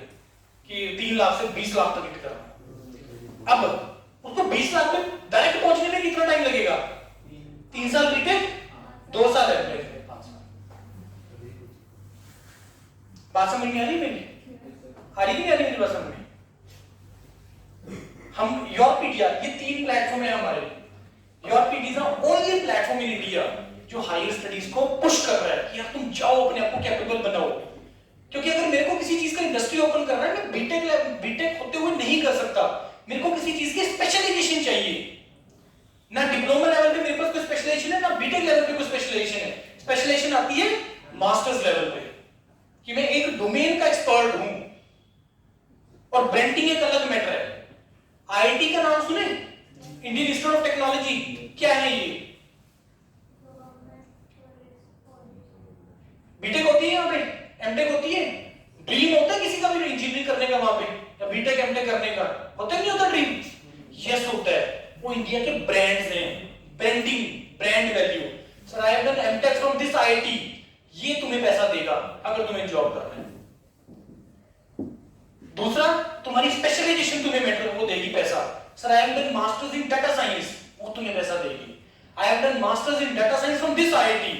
कि 3 लाख से 20 लाख तक करना। अब उसको 20 लाख में डायरेक्ट पहुंचने में कितना टाइम लगेगा? 3 साल बीटेक, 2 साल एमटेक, 5 साल। बात समझ में आ रही मेरी? आ रही नहीं आ रही मेरी बात समझ में? हम योरपीडिया, ये 3 प्लेटफॉर्म है हमारे। Yourpedia is the only platform in India जो हायर स्टडीज को पुश कर रहा है कि यार तुम जाओ, अपने आप को कैपेबल बनाओ। क्योंकि अगर मेरे को किसी चीज का इंडस्ट्री ओपन करना है, मैं बीटेक होते हुए नहीं कर सकता। मेरे को किसी चीज की स्पेशलाइजेशन चाहिए। ना डिप्लोमा लेवल पे मेरे पास कोई स्पेशलाइजेशन है, ना बीटेक लेवल पे कोई स्पेशलाइजेशन है। स्पेशलाइजेशन आती है मास्टर्स लेवल पे कि मैं एक डोमेन का एक्सपर्ट हूं। और ब्रांडिंग एक अलग मैटर है। आईआईटी का नाम सुने? Indian institute of technology. क्या है ये? बीटेक होती है यहाँ पे, एमटेक होती है। ड्रीम होता है किसी का भी इंजीनियरिंग करने का वहां पे, या बीटेक एमटेक करने का? होता नहीं होता ड्रीम? यस होता है। वो इंडिया के ब्रांड्स हैं, branding, brand value. Sir I have done MTech from this IIT, ये तुम्हें पैसा देगा अगर तुम्हें जॉब करना है। दूसरा, तुम्हारी स्पेशलाइजेशन तुम्हें मेट्रो को देगी पैसा। Sir I have done masters in data science, वो तुम्हें पैसा देगी। आई have done masters in data science from this IIT,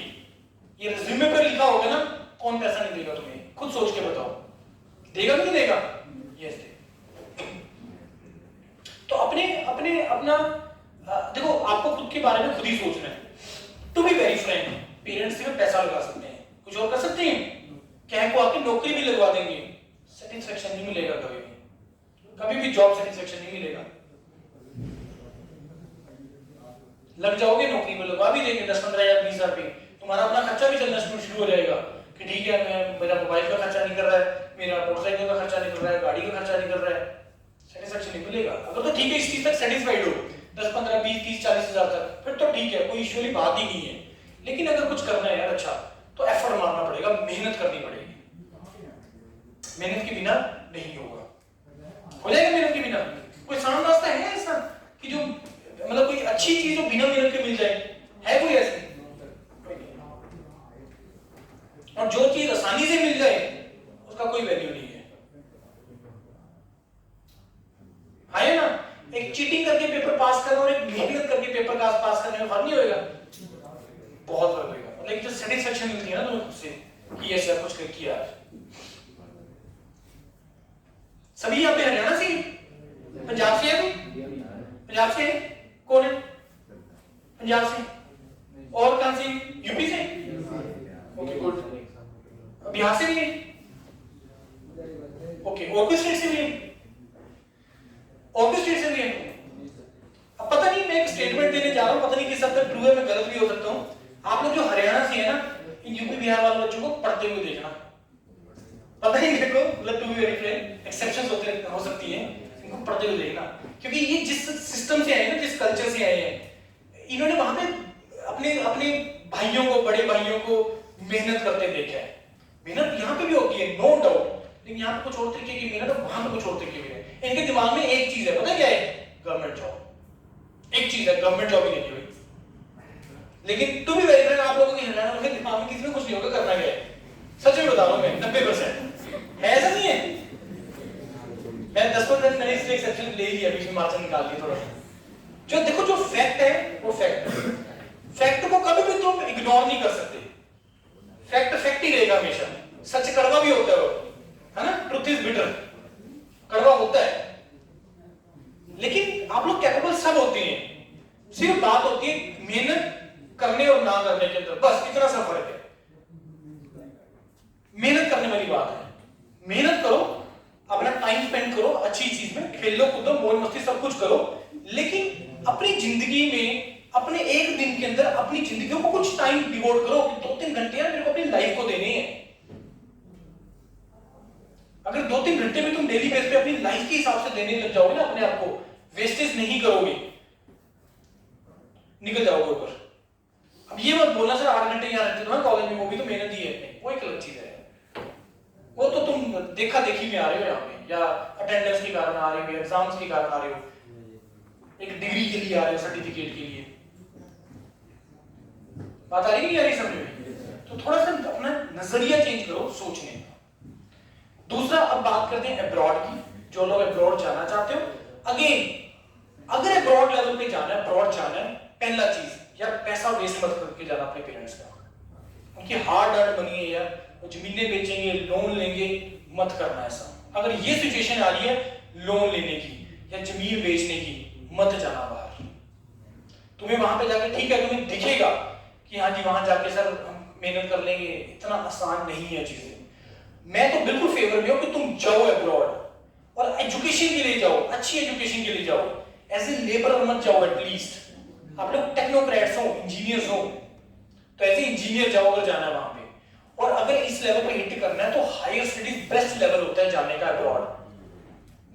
ये रिज्यूमे पर लिखा होगा ना, कौन पैसा नहीं देगा तुम्हें? खुद सोच के बताओ, देगा नहीं देगा? यस देगा। तो अपना देखो, आपको खुद के बारे में खुद ही सोचना है। To be very frank, parents सिर्फ पैसा लगा सकते हैं, कुछ और कर सकते हैं? कह को आके नौकरी भी लगवा देंगे, सेटिस्फेक्शन नहीं मिलेगा कभी भी जॉब सेटिस्फेक्शन नहीं मिलेगा। लग जाओगे नौकरी में, लगवा भी देंगे 10-15 हजार 20 हजार रुपए, तुम्हारा अपना खर्चा भी चलना शुरू हो जाएगा कि ठीक है, मैं मेरा मोबाइल का खर्चा नहीं कर रहा है, मेरा मोटरसाइकिल का खर्चा नहीं कर रहा है, गाड़ी का खर्चा नहीं कर रहा है। सेटिस्फेक्शन नहीं मिलेगा। अगर तो ठीक है, इस चीज तक सेटिस्फाइड हो 10, 15, 20, 30, 40 हजार तक, फिर तो ठीक है, कोई इश्यू वाली बात ही नहीं है। लेकिन अगर कुछ करना है यार अच्छा, तो एफर्ट मारना पड़ेगा, मेहनत करनी पड़ेगी। मेहनत के बिना नहीं होगा। हो जाएगा मेहनत के बिना? कोई आसान रास्ता है ऐसा कि जो मतलब कोई अच्छी चीज जो बिना मेहनत के मिल जाए? है कोई ऐसी? और जो चीज आसानी से मिल जाए उसका कोई वैल्यू नहीं है। है ना? एक चीटिंग करके पेपर पास करना और एक मेहनत करके पेपर पास करने में फर्क नहीं होगा? बहुत फर्क होगा। मतलब जो सेटिस्फेक्शन मिलती है ना तुम्हें खुद से कि ऐसा कुछ किया। सभी यहाँ पे हरियाणा से, पंजाब से है कोई? पंजाब से है? कौन है पंजाब से? और कहां से? यूपी से? Okay good. बिहार से भी है? ओके। और कोई स्टेट से भी है? और कोई स्टेट से भी है? अब पता नहीं, मैं एक स्टेटमेंट देने जा रहा हूं, पता नहीं किस हद तक ट्रू है, मैं गलत भी हो सकता हूं। आप लोग जो हरियाणा से है ना, इन यूपी बिहार वाले बच्चों को पढ़ते हुए देखना। पता ही मेरे को, मतलब to be very frank, exceptions हो सकती हैं, इनको पढ़ते हुए देखना। क्योंकि ये जिस सिस्टम से आए ना, जिस कल्चर से आए हैं, इन्होंने वहां पे अपने अपने भाइयों को, बड़े भाइयों को मेहनत करते देखा है। मेहनत यहाँ पे भी होती है, नो डाउट, लेकिन यहाँ पे कुछ और तरीके की मेहनत है, वहां पे कुछ और तरीके की है। इनके दिमाग में एक चीज है, पता क्या है? Government job. एक चीज है, गवर्नमेंट जॉब ही नहीं हुई। लेकिन टू बी वेरी फ्रैंक, आप लोगों के हरियाणा के दिमाग में किसी में कुछ नहीं होगा, करना क्या है? सच में बता रहा हूं मैं, 90% है, ऐसा नहीं है। मैं 10% मैंने इसलिए एक्सेप्शन ले लिया, बीच में मार्जिन निकाल दिया थोड़ा। जो देखो, जो फैक्ट है वो फैक्ट है। फैक्ट को कभी भी तुम इग्नोर नहीं कर सकते। फैक्ट फैक्ट ही रहेगा हमेशा। सच कड़वा भी होता है ना? ट्रुथ इज बिटर, कड़वा होता है। लेकिन आप लोग कैपेबल सब होते हैं, सिर्फ बात होती है मेहनत करने और ना करने के अंदर, बस इतना सा फर्क है। मेहनत करने वाली बात है, मेहनत करो, अपना टाइम स्पेंड करो अच्छी चीज में, खेलो कूदो, मौज मस्ती सब कुछ करो, लेकिन अपनी जिंदगी में, अपने एक दिन के अंदर अपनी जिंदगी को कुछ टाइम डिवोट करो। 2-3 घंटे मेरे को अपनी लाइफ को देने हैं। अगर 2-3 घंटे में तुम डेली बेस पे अपनी लाइफ के हिसाब से देने लग जाओगे ना अपने आप को, वेस्टेज नहीं करोगे, निकल जाओगे ऊपर। अब ये मत बोलना सर 8 घंटे यहाँ रहते हो ना कॉलेज में, वो भी तो मेहनत ही है, वो एक अलग चीज है। वो तो तुम देखा देखी में आ रहे हो यहाँ पे, या अटेंडेंस के कारण आ रहे हो, एग्जाम्स के कारण आ रहे हो, एक डिग्री के लिए आ रहे हो, सर्टिफिकेट के लिए, बात आ रही है नहीं आ रही समझ में? तो थोड़ा सा अपना नजरिया चेंज करो सोचने का। दूसरा, अब बात करते हैं अब्रॉड की। जो लोग अब्रॉड जाना चाहते हो, अगेन अगर अब्रॉड लेवल पे जाना है, अब्रॉड जाना है, पहला चीज यार पैसा वेस्ट मत करके जाना अपने पेरेंट्स का, उनकी हार्ड अर्न मनी है यार, वो जमीनें बेचेंगे, लोन लेंगे, मत करना ऐसा। अगर ये सिचुएशन आ रही है लोन लेने की या जमीन बेचने की, मत जाना बाहर। तुम्हें वहां पे जाके ठीक है, तुम्हें दिखेगा कि हाँ जी वहां जाके सर हम मेहनत कर लेंगे, इतना आसान नहीं है चीजें। मैं तो बिल्कुल फेवर में हूं कि तुम जाओ अब्रॉड और एजुकेशन के लिए जाओ, अच्छी एजुकेशन के लिए जाओ, एज ए लेबरर मत जाओ। एटलीस्ट आप लोग टेक्नोक्रेट्स हो, इंजीनियर्स हो, तो एज ए इंजीनियर जाओ अगर जाना है वहां पे। और अगर इस लेवल पे हिट करना है तो हायर स्टडीज बेस्ट लेवल होता है जाने का अब्रॉड।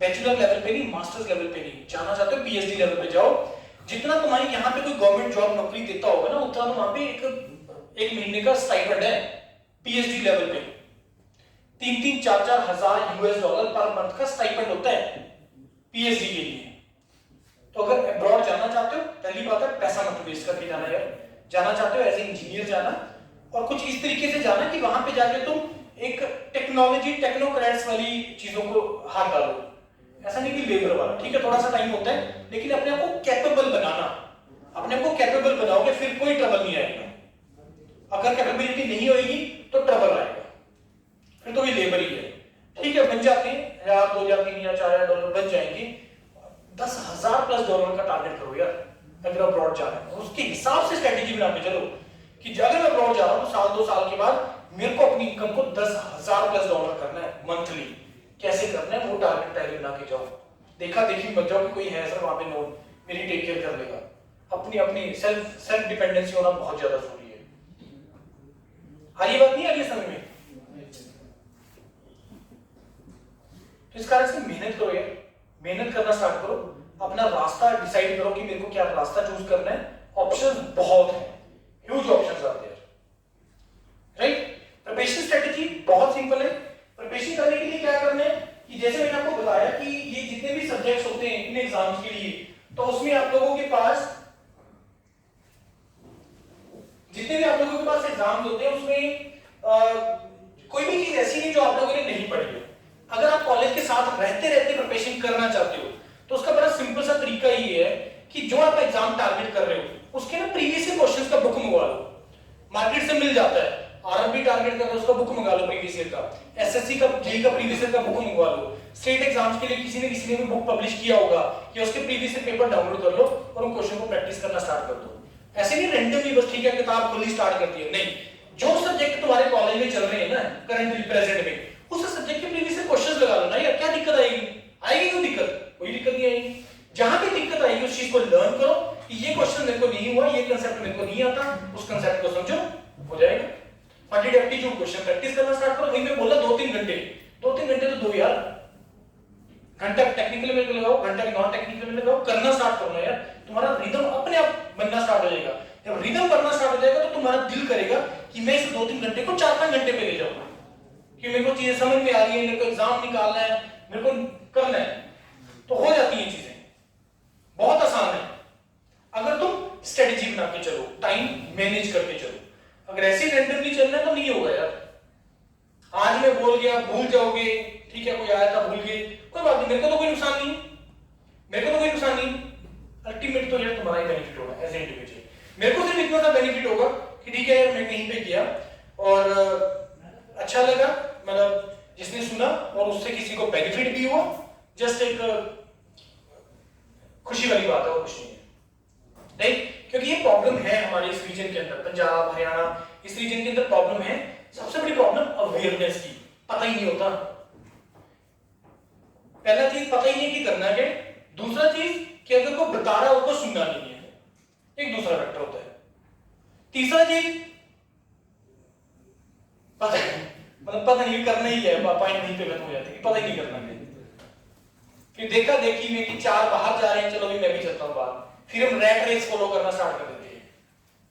बैचलर लेवल पे नहीं, मास्टर्स लेवल पे नहीं, जाना चाहते हो पीएचडी लेवल पे जाओ। जितना तुम्हारी यहाँ पे कोई गवर्नमेंट जॉब नौकरी देता होगा ना, उतना तो वहां पे एक महीने का स्टाइपेंड है पीएचडी लेवल पे। 3-3, 4-4 हजार यूएस डॉलर पर मंथ का स्टाइपेंड होता है पीएचडी के लिए। तो अगर अब्रॉड जाना चाहते हो, पहली बात है पैसा मत वेस्ट करके जाना यार। जाना चाहते हो एज ए इंजीनियर जाना, और कुछ इस तरीके से जाना कि वहां पे जाके तुम एक टेक्नोलॉजी टेक्नोक्रेट्स वाली चीजों को हाथ डालो। ऐसा नहीं कि लेबर वाला, ठीक है थोड़ा सा टाइम होता है, लेकिन अपने आप को कैपेबल बनाना। अपने आप को कैपेबल बनाओगे फिर कोई ट्रबल नहीं आएगा। अगर कैपेबिलिटी नहीं होगी तो ट्रबल आएगा, फिर तो ये लेबर ही है। ठीक है बन जाते हैं 1000, 2000, 3000, 4000 डॉलर बन जाएंगे। 10,000 प्लस डॉलर का टारगेट करो यार अगर अब्रॉड जाना है। उसके हिसाब से स्ट्रेटेजी बना के चलो कि अगर मैं अब्रॉड जा रहा हूं तो साल 2 साल के बाद मेरे को अपनी इनकम को 10,000 प्लस डॉलर करना है मंथली। कैसे करना है वो टारगेट पहले बना के जाओ। देखा देखी मत जाओ कि कोई है सर वहां पे नो मेरी टेक केयर कर लेगा। अपनी अपनी सेल्फ डिपेंडेंसी होना बहुत ज्यादा जरूरी है। हाँ ये बात नहीं आ रही समझ में? तो इस कारण से मेहनत करो यार, मेहनत करना स्टार्ट करो, अपना रास्ता डिसाइड करो कि मेरे को क्या रास्ता चूज करना है। ऑप्शंस बहुत हैं, ह्यूज ऑप्शंस आते हैं, राइट? प्रिपरेशन स्ट्रेटेजी बहुत सिंपल है। प्रिपरेशन करने के लिए क्या करना है कि जैसे मैंने आपको बताया कि ये जितने भी सब्जेक्ट्स होते हैं इन एग्जाम्स के लिए, तो उसमें आप लोगों के पास जितने भी आप लोगों के पास एग्जाम्स होते हैं उसमें कोई भी चीज ऐसी नहीं जो आप लोगों ने नहीं पढ़ी है। अगर आप कॉलेज के साथ रहते रहते प्रिपरेशन करना चाहते हो तो उसका बड़ा सिंपल सा तरीका ये है कि जो आप एग्जाम टारगेट कर रहे हो उसके ना प्रीवियस ईयर क्वेश्चंस का बुक मंगवा लो, मार्केट से मिल जाता है। आरआरबी टारगेट कर रहे हो उसका बुक मंगा लो प्रीवियस ईयर का, एसएससी का जेईई का प्रीवियस ईयर का बुक मंगवा लो, स्टेट एग्जाम्स के लिए किसी ने भी बुक पब्लिश किया होगा या उसके प्रीवियस ईयर पेपर डाउनलोड कर लो और उन क्वेश्चन को प्रैक्टिस करना स्टार्ट कर दो। ऐसे नहीं रैंडमली बस ठीक है किताब खुली स्टार्ट कर दी है, नहीं। जो सब्जेक्ट तुम्हारे कॉलेज में चल रहे हैं ना करंटली प्रेजेंट में, उस सब्जेक्ट के प्रीवियस ईयर क्वेश्चंस लगा लो ना यार। क्या दिक्कत आएगी? आएगी कोई दिक्कत? कोई दिक्कत नहीं आएगी। जहां भी दिक्कत आएगी उस चीज को लर्न करो कि ये क्वेश्चन मेरे को नहीं हुआ, ये कांसेप्ट मेरे को नहीं आता, उस कांसेप्ट को समझो, हो जाएगा। क्वांटिटेटिव एप्टीट्यूड क्वेश्चन प्रैक्टिस करना स्टार्ट करो। वहीं पे बोला 2-3 घंटे, 2-3 घंटे तो दो यार। घंटा टेक्निकल में लगाओ, घंटा नॉन टेक्निकल में लगाओ, करना स्टार्ट करो ना यार। तुम्हारा रिदम अपने आप बनना स्टार्ट हो जाएगा। जब रिदम बनना स्टार्ट हो जाएगा तो तुम्हारा दिल करेगा कि मैं इस 2-3 घंटे को 4-5 घंटे पे ले जाऊं, कि मेरे को चीजें समझ में आ रही है, मेरे को एग्जाम निकालना है, मेरे को करना है, तो हो जाती है चीजें। बहुत आसान है अगर तुम स्ट्रेटेजी बना के चलो, टाइम मैनेज करके चलो। अगर ऐसे रैंडमली चलना है तो नहीं होगा यार। आज मैं बोल गया भूल जाओगे, ठीक है कोई आया था भूल गए, कोई बात नहीं, मेरे को तो कोई नुकसान नहीं, मेरे को तो कोई नुकसान नहीं। अल्टीमेट तो यार तुम्हारा ही बेनिफिट होगा एज ए इंडिविजुअल। मेरे को सिर्फ इतना सा बेनिफिट होगा कि ठीक है यार मैं कहीं पे गया और अच्छा लगा, मतलब जिसने सुना और उससे किसी को बेनिफिट भी हुआ, जस्ट एक खुशी वाली बात है और कुछ नहीं है, राइट? क्योंकि ये प्रॉब्लम है हमारे इस रीजन के अंदर, पंजाब हरियाणा इस रीजन के अंदर प्रॉब्लम है। सबसे बड़ी प्रॉब्लम अवेयरनेस की, पता ही नहीं होता। पहला चीज पता ही नहीं कि करना है, दूसरा चीज कि अगर कोई बता रहा हो तो सुनना नहीं है, एक दूसरा फैक्टर होता है। तीसरा चीज पता नहीं, मतलब पता नहीं करना ही है, पॉइंट नहीं पे खत्म हो जाती कि पता ही नहीं करना है। फिर देखा देखी में कि 4 बाहर जा रहे हैं, चलो भी मैं भी चलता हूं बाहर, फिर हम रैट रेस फॉलो करना स्टार्ट कर देते हैं।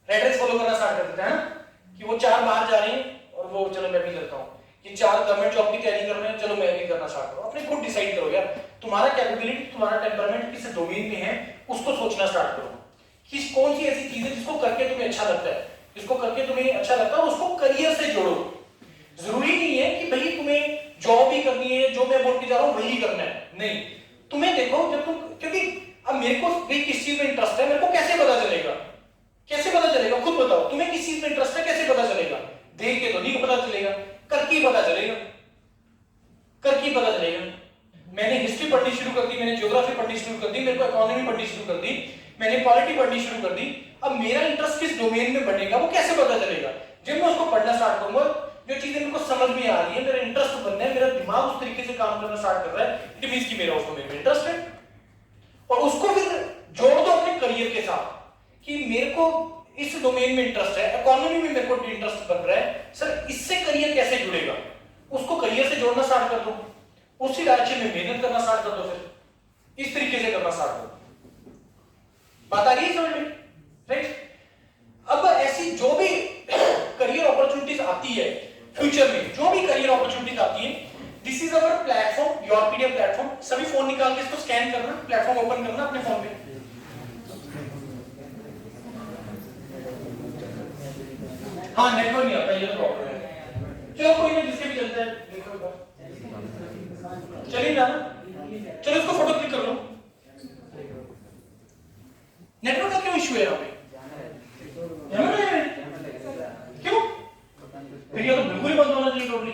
रैट रेस फॉलो करना स्टार्ट कर देते हैं कि वो 4 बाहर जा रहे हैं और वो चलो मैं भी चलता हूं। कि 4 गवर्नमेंट जॉब की तैयारी कर रहे हैं, चलो मैं भी करना स्टार्ट करो। अपने खुद डिसाइड करो यार तुम्हारा कैपेबिलिटी, तुम्हारा टेम्परामेंट किस डोमेन में है, उसको सोचना स्टार्ट करो। किस कौन सी ऐसी चीज है जिसको करके तुम्हें अच्छा लगता है, जिसको करके तुम्हें अच्छा लगता है, उसको करियर से जोड़ो। जरूरी नहीं है कि भाई तुम्हें जॉब ही करनी है, जो मैं बोल के जा रहा हूं वही करना है, नहीं। तुम्हें देखो जब तुम, क्योंकि अब मेरे को भी किस चीज में इंटरेस्ट है, मेरे को कैसे पता चलेगा, कैसे पता चलेगा, खुद बताओ तुम्हें किस चीज में इंटरेस्ट है, कैसे पता चलेगा? देख के तो नहीं पता चलेगा, करके पता चलेगा, करके पता चलेगा। मैंने हिस्ट्री पढ़नी शुरू कर दी, मैंने ज्योग्राफी पढ़नी शुरू कर दी, मेरे को इकोनॉमी पढ़नी शुरू कर दी, मैंने पॉलिटी पढ़नी शुरू कर दी। अब मेरा इंटरेस्ट किस डोमेन में बनेगा वो कैसे पता चलेगा? जब मैं उसको पढ़ना स्टार्ट करूंगा, जो चीजें मेरे को समझ में आ रही है, मेरा इंटरेस्ट बनना है, मेरा दिमाग उस तरीके से काम करना स्टार्ट कर रहा है, इट मींस कि मेरा उस डोमेन में इंटरेस्ट है। और उसको फिर जोड़ दो अपने करियर के साथ कि मेरे को इस डोमेन में इंटरेस्ट है, इकोनॉमी में मेरे को इंटरेस्ट बन रहा है, सर इससे करियर कैसे जुड़ेगा? उसको करियर से जोड़ना स्टार्ट कर दो, उसी डायरेक्शन में मेहनत करना स्टार्ट कर दो, फिर इस तरीके से करना स्टार्ट करो। बात आ रही है समझ में? राइट? अब ऐसी जो भी करियर अपॉर्चुनिटीज आती है फ्यूचर में, जो भी करियर अपॉर्चुनिटीज आती है, this is our platform, your PDF platform. सभी फोन निकाल के इसको स्कैन करना, प्लेटफॉर्म ओपन करना अपने फोन पे। हाँ नेटवर्क नहीं आता, ये तो प्रॉब्लम है। चलो कोई नहीं, जिसके भी चलता है चलिए ना, चलो इसको फोटो क्लिक कर लो। नेटवर्क का क्यों इशू है यहाँ पे? क्यों? फिर ये तो बिल्कुल ही बंद होना चाहिए टोटली।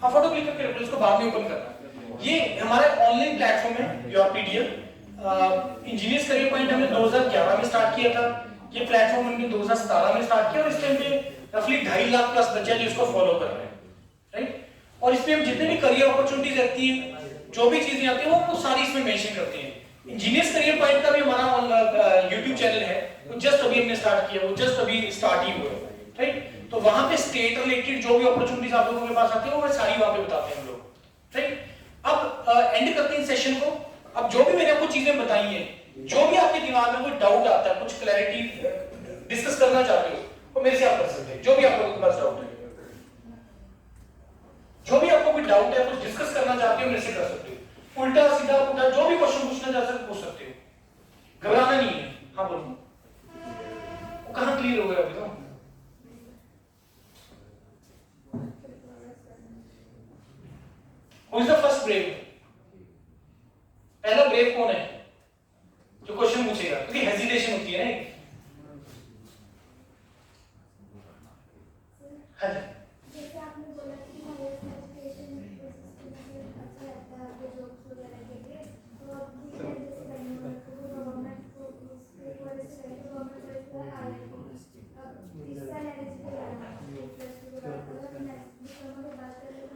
हाँ फोटो क्लिक करके रखो, इसको बाद में ओपन करना। ये हमारा ऑनलाइन प्लेटफॉर्म है your PDF. Engineers career point हमने 2011 में स्टार्ट किया था, ये प्लेटफॉर्म हमने 2017 में स्टार्ट किया और इस टाइम पे रफली 2.5 लाख प्लस बच्चे जो इसको फॉलो कर रहे हैं, राइट? और इसमें हम जितने भी करियर अपॉर्चुनिटीज रहती है, जो भी चीजें आती है वो सारी इसमें मेंशन करते हैं। इंजीनियर्स करियर पॉइंट का भी हमारा YouTube चैनल है, तो जस्ट अभी हमने स्टार्ट किया, वो जस्ट अभी स्टार्ट ही हुआ है, राइट? तो वहां पे स्टेट रिलेटेड जो भी अपॉर्चुनिटीज आप लोगों के पास आती है वो सारी वहां पे बताते हैं हम लोग, राइट? अब एंड करते हैं सेशन को। अब जो भी मैंने आपको चीजें बताई हैं, जो भी आपके दिमाग में कोई डाउट आता है, कुछ क्लैरिटी डिस्कस करना चाहते हो, वो मेरे से आप कर सकते हैं। जो भी आप लोगों के पास डाउट है, जो भी आपको कोई डाउट है, कुछ डिस्कस करना चाहते हो, मेरे से कर सकते हो। उल्टा सीधा पुल्टा जो भी क्वेश्चन पूछना चाहते हो पूछ सकते हो, घबराना नहीं है। हाँ बोलो, वो कहां क्लियर हो गया अभी? तो Who is the first brave? पहला ब्रेव कौन है जो क्वेश्चन पूछेगा? क्योंकि हेजिटेशन होती है ना। हाँ जैसे आपने बोला कि हायर एजुकेशन अच्छा रहता है आपको जॉब्स वगैरह के लिए, तो आप जैसे करने वाले को गवर्नमेंट को उसके वजह से गवर्नमेंट को आईआईटी अब इस साल एलिजिबल है प्लस 2 के बाद, अगर नेक्स्ट डिप्लोमा की बात करें तो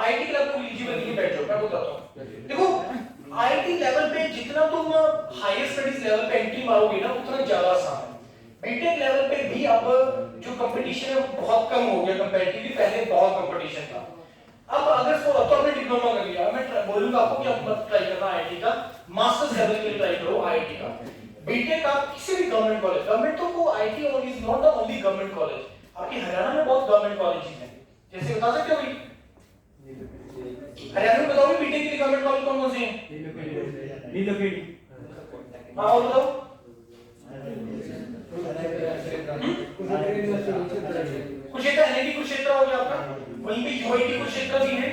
आईटी क्लब को एलिजिबल नहीं बैठ जाओ, मैं बताता हूँ। देखो आईटी लेवल पे जितना तुम हायर स्टडीज लेवल पे एंट्री मारोगे ना, उतना ज्यादा आसान है। बीटेक लेवल पे भी अब जो कंपटीशन है बहुत कम हो गया कंपैरेटिवली, पहले बहुत कंपटीशन था। अब अगर तो आपने डिप्लोमा कर लिया, मैं बोलूंगा आपको कि आप मत ट्राई करना आईटी का, मास्टर्स लेवल के लिए ट्राई करो आईटी का। बीटेक आप किसी भी गवर्नमेंट कॉलेज, गवर्नमेंट तो वो IT is not the only government college, आपकी हरियाणा में बहुत गवर्नमेंट कॉलेजेस हैं। जैसे बता सकते हो भाई हरियाणा में, बताओ बीटेक के लिए गवर्नमेंट कॉलेज कौन कौन से हैं? नीलकेड़ी। हाँ और बताओ, कुरुक्षेत्र, एनआईटी कुरुक्षेत्र हो गया आपका, वहीं पे यूआईटी कुरुक्षेत्र भी है,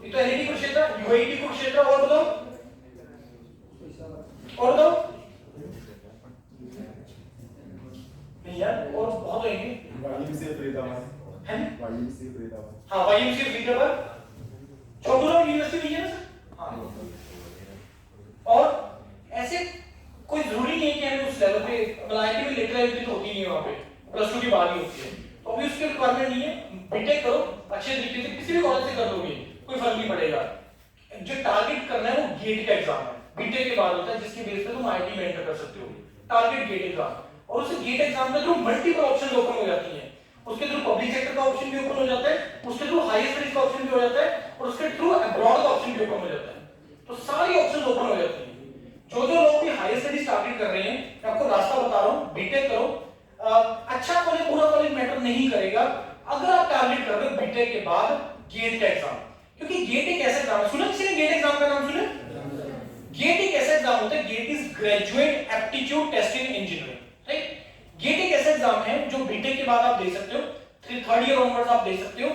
ये तो एनआईटी कुरुक्षेत्र, यूआईटी कुरुक्षेत्र। और बताओ, और बताओ नहीं यार, और बहुत है वाईएमसीए फरीदाबाद हैं। वाईएमसीए फरीदाबाद, हाँ वाईएमसीए फरीदाबाद, छोटूराम यूनिवर्सिटी भी है ना सर? हाँ। और ऐसे कोई जरूरी नहीं है कि हमें उस लेवल पे, आईटी में लेटर एंट्री तो होती नहीं है वहाँ पे, प्लस 2 की बाद ही होती है, तो अभी उसके रिक्वायरमेंट नहीं है। बीटेक करो अच्छे तरीके से, किसी भी कॉलेज से कर दोगे कोई फर्क नहीं पड़ेगा। जो टारगेट करना है वो गेट का एग्जाम है, बीटेक के बाद होता है, जिसके बेस पे तुम आईटी में एंटर कर सकते हो। टारगेट गेट एग्जाम, और उस गेट एग्जाम में थ्रू मल्टीपल ऑप्शन ओपन हो जाती हैं। उसके थ्रू पब्लिक सेक्टर का ऑप्शन भी ओपन हो जाता है, उसके थ्रू हायर स्टडीज का ऑप्शन भी हो जाता है, और उसके थ्रू अब्रॉड का ऑप्शन भी ओपन हो जाता है। तो सारी ऑप्शन ओपन हो जाती हैं। जो लोग भी हायर स्टडी स्टार्टेड कर रहे हैं, मैं आपको रास्ता बता रहा हूं, बीटेक करो। अच्छा कॉलेज बुरा कॉलेज मैटर नहीं करेगा, अगर आप टारगेट कर रहे हो बीटेक के बाद गेट का एग्जाम, क्योंकि गेट एक ऐसा एग्जाम है, सुना किसी ने गेट एग्जाम का नाम सुना? गेट एक ऐसा एग्जाम होता है, GATE is graduate aptitude test in engineering, right? GATE एक ऐसा एग्जाम है जो बीटेक के बाद आप दे सकते हो, थर्ड ईयर ऑनवर्ड्स आप दे सकते हो,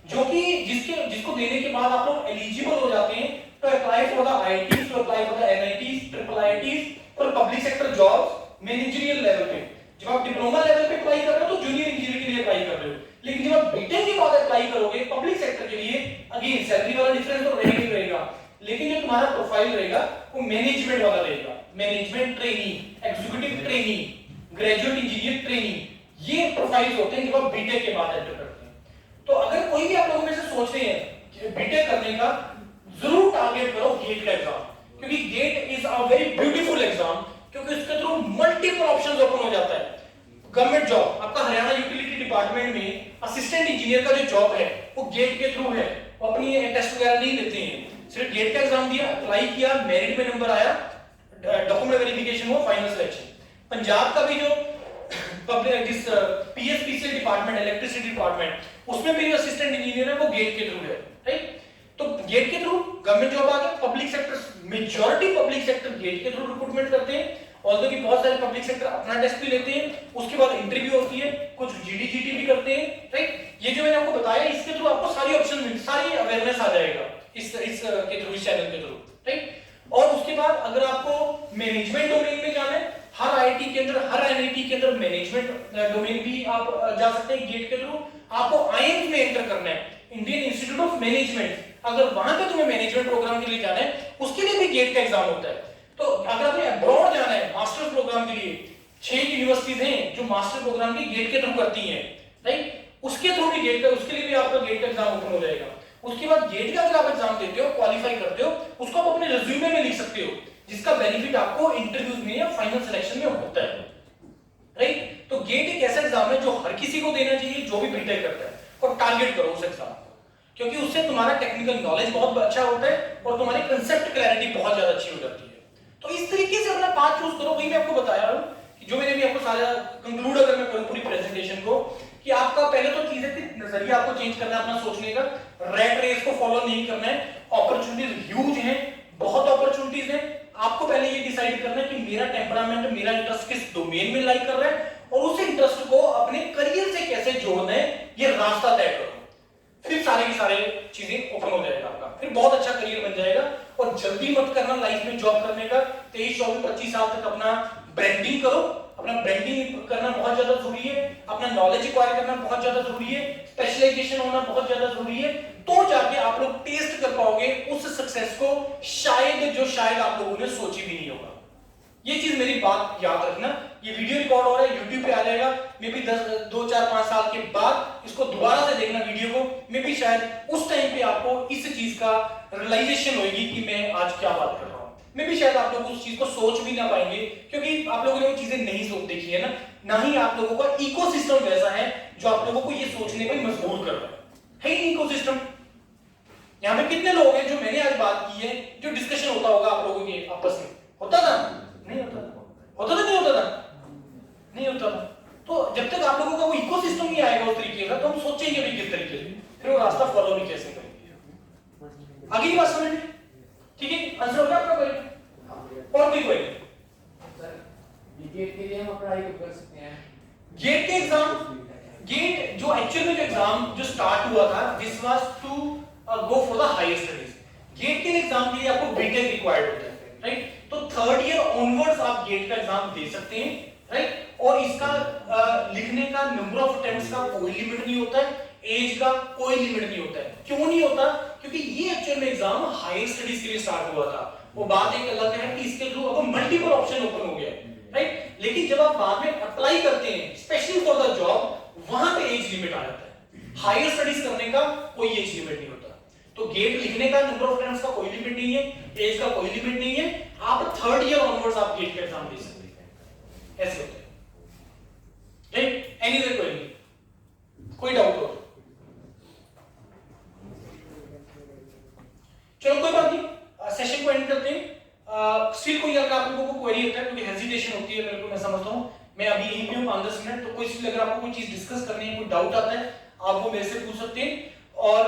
जो कि जिसको देने के बाद आप लोग एलिजिबल हो जाते हैं to apply for the IITs, to apply for the NITs, triple IITs, for public sector jobs managerial level पे। जब आप डिप्लोमा लेवल पे अप्लाई कर रहे हो तो जूनियर इंजीनियर के लिए अप्लाई कर रहे हो, लेकिन जब आप बीटेक के बाद अप्लाई करोगे पब्लिक सेक्टर के लिए, अगेन सैलरी वाला डिफरेंस तो रहेगा ही रहेगा, लेकिन जो तुम्हारा प्रोफाइल रहेगा वो मैनेजमेंट वाला रहेगा, management trainee, executive trainee, graduate engineer trainee, ये प्रोफाइल्स होते हैं जब आप बीटेक के बाद एंटर करते हैं। तो अगर कोई भी आप लोगों में से सोच रहे हैं कि बीटेक करने का, जरूर टारगेट करो गेट का एग्जाम, क्योंकि GATE is a very beautiful exam, क्योंकि इसके थ्रू मल्टीपल ऑप्शंस ओपन हो जाता है। गवर्नमेंट जॉब, आपका हरियाणा यूटिलिटी डिपार्टमेंट में असिस्टेंट इंजीनियर का जो जॉब है वो गेट के थ्रू है, वो अपनी टेस्ट वगैरह नहीं लेते हैं, सिर्फ गेट का एग्जाम दिया, अप्लाई किया, मेरिट में नंबर आया, डॉक्यूमेंट वेरिफिकेशन हुआ, फाइनल सिलेक्शन। पंजाब का भी जो पब्लिक जिस पीएसपीसी डिपार्टमेंट, इलेक्ट्रिसिटी डिपार्टमेंट, उसमें भी असिस्टेंट इंजीनियर है वो गेट के थ्रू है, राइट? तो गेट के थ्रू गवर्नमेंट जॉब आ गया। Public sector, majority public sector GATE के थ्रू रिक्रूटमेंट करते हैं, ऑल्दो कि बहुत सारे पब्लिक सेक्टर अपना टेस्ट भी लेते हैं, उसके बाद इंटरव्यू होती है, कुछ जीडी जीटी भी करते हैं, राइट? ये जो मैंने आपको बताया इसके थ्रू आपको सारी ऑप्शन, सारी अवेयरनेस आ जाएगा इस के थ्रू, इस चैनल के थ्रू, राइट? और उसके बाद अगर आपको मैनेजमेंट डोमेन में जाना है, हर आईआईटी के अंदर, हर एनआईटी के अंदर मैनेजमेंट डोमेन भी आप जा सकते हैं गेट के थ्रू। आपको आईएमएस में एंटर करना है, इंडियन इंस्टीट्यूट ऑफ मैनेजमेंट, अगर वहां पे तुम्हें मैनेजमेंट प्रोग्राम के लिए जाना है, उसके लिए भी गेट का एग्जाम होता है। तो अगर आपने अब्रॉड जाना है मास्टर्स प्रोग्राम के लिए, 6 यूनिवर्सिटीज हैं जो मास्टर प्रोग्राम की गेट के थ्रू करती हैं, राइट? उसके थ्रू भी गेट का, उसके लिए भी आपका गेट का एग्जाम ओपन हो जाएगा। उसके बाद गेट का अगर आप एग्जाम देते हो, क्वालिफाई करते हो, उसको आप अपने रिज्यूमे में लिख सकते हो, जिसका बेनिफिट आपको इंटरव्यूज में या फाइनल सिलेक्शन में होता है, राइट? तो गेट एक ऐसा एग्जाम है जो हर किसी को देना चाहिए जो भी बीटेक करता है, और टारगेट करो उस एग्जाम को, क्योंकि उससे तुम्हारा टेक्निकल नॉलेज बहुत अच्छा होता है और तुम्हारी कंसेप्ट क्लैरिटी बहुत ज्यादा अच्छी हो जाती है। तो इस तरीके से अपना पाथ चूज करो। वही मैं आपको बताया हूं कि जो मैंने भी आपको सारा कंक्लूड अगर मैं करूं पूरी प्रेजेंटेशन को, कि आपका पहले तो चीज है कि नजरिया आपको चेंज करना है अपना सोचने का, रेट रेस को फॉलो नहीं करना है, अपॉर्चुनिटीज ह्यूज हैं, बहुत अपॉर्चुनिटीज हैं। आपको पहले ये डिसाइड करना है कि मेरा टेम्परामेंट, मेरा इंटरेस्ट किस डोमेन में लाइक कर रहा है, और उस इंटरेस्ट को अपने करियर से कैसे जोड़ना है, ये रास्ता तय करो। फिर सारे की सारे चीजें ओपन हो जाएगा आपका, फिर बहुत अच्छा करियर बन जाएगा। और जल्दी मत करना लाइफ में जॉब करने का, 23, 24, 25 साल तक अपना ब्रांडिंग करो। अपना ब्रांडिंग करना बहुत ज्यादा जरूरी है, अपना नॉलेज एक्वायर करना बहुत ज्यादा जरूरी है, स्पेशलाइजेशन होना बहुत ज्यादा जरूरी है, तो जाके आप लोग टेस्ट कर पाओगे उस सक्सेस को, शायद आप लोगों ने सोची भी नहीं होगा। ये चीज मेरी बात याद रखना। ये वीडियो रिकॉर्ड हो रहा है, यूट्यूब पे आ जाएगा, मे बी 2, 4, 5 साल के बाद इसको दोबारा से देखना वीडियो को, मे बी शायद उस टाइम पे आपको इस चीज का रियलाइजेशन होगी कि मैं आज क्या बात कर रहा हूं। मे बी शायद आप लोग उस चीज को सोच भी ना पाएंगे, क्योंकि आप लोगों ने वो चीजें नहीं सोच देखी है ना ही आप लोगों का इकोसिस्टम वैसा है जो आप लोगों को ये सोचने पर मजबूर कर रहा है ही इकोसिस्टम। यहाँ पे कितने लोग हैं जो मैंने आज बात की है, जो डिस्कशन होता होगा आप लोगों के आपस में, होता था? नहीं होता था। होता था नहीं होता था? नहीं होता था। तो जब तक आप लोगों का वो इकोसिस्टम नहीं आएगा उस तरीके का, तो हम सोचेंगे भी किस तरीके से, फिर वो रास्ता फॉलो भी कैसे करेंगे। आगे की बात समझ में? ठीक है, आंसर हो गया आपका कोई? और भी कोई? गेट के लिए हम अप्लाई कर सकते हैं। गेट के एग्जाम, गेट जो एक्चुअल में जो एग्जाम जो स्टार्ट हुआ था, this was to go for the higher studies. GATE के एग्जाम के लिए आपको बीटेक रिक्वायर्ड होता है, राइट? तो थर्ड ईयर ऑनवर्ड्स आप गेट का एग्जाम दे सकते हैं, राइट? और इसका लिखने का नंबर ऑफ अटेम्प्ट्स का कोई लिमिट नहीं होता है, एज का कोई लिमिट नहीं होता है। क्यों नहीं होता? क्योंकि ये एक्चुअल में एग्जाम हायर स्टडीज के लिए स्टार्ट हुआ था। वो बात एक अलग है कि इसके थ्रू अब मल्टीपल ऑप्शन ओपन हो गया, राइट? लेकिन जब आप बाद में अप्लाई करते हैं स्पेशली फॉर द जॉब, वहां पे एज लिमिट आ जाता है। हायर स्टडीज करने का कोई एज लिमिट नहीं होता। तो गेट लिखने का नंबर ऑफ अटेम्प्ट्स का कोई लिमिट नहीं है, एज का कोई लिमिट नहीं है। आप थर्ड ईयर ऑनवर्ड्स आप गेट का एग्जाम दे सकते हैं, ऐसे होता है। राइट? Any other query? कोई डाउट हो? चलो कोई बात नहीं, सेशन को एंड लोगों को क्वेरी होता है, क्योंकि हेजिटेशन होती है, मेरे को, मैं समझता हूँ, मैं अभी यहीं पे हूँ 5-10 मिनट, तो कोई चीज अगर आपको कोई चीज डिस्कस करनी है, कोई डाउट आता है, आप वो मेरे से पूछ सकते हैं। और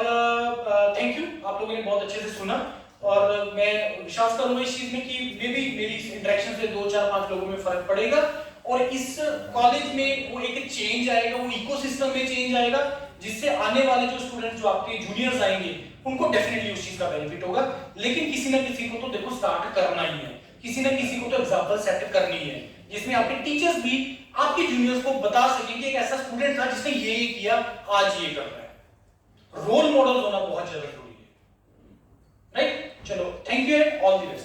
थैंक यू, आप लोगों ने बहुत अच्छे से सुना, और मैं विश्वास करूंगा इस चीज में कि मेरी इस इंटरेक्शन से 2-4-5 लोगों में फर्क पड़ेगा, और इस कॉलेज में वो एक चेंज आएगा, वो इकोसिस्टम में चेंज आएगा, जिससे आने वाले जो स्टूडेंट, जो आपके जूनियर्स आएंगे, उनको डेफिनेटली उस चीज का बेनिफिट होगा। लेकिन किसी ना किसी को तो देखो स्टार्ट करना ही है, किसी ना किसी को तो एग्जांपल सेट करनी है, जिसमें आपके टीचर्स भी आपके जूनियर्स को बता सकें कि एक ऐसा स्टूडेंट था जिसने ये किया, आज ये कर रहा है। रोल मॉडल होना बहुत ज्यादा जरूरी है, राइट? चलो, thank you and all the best.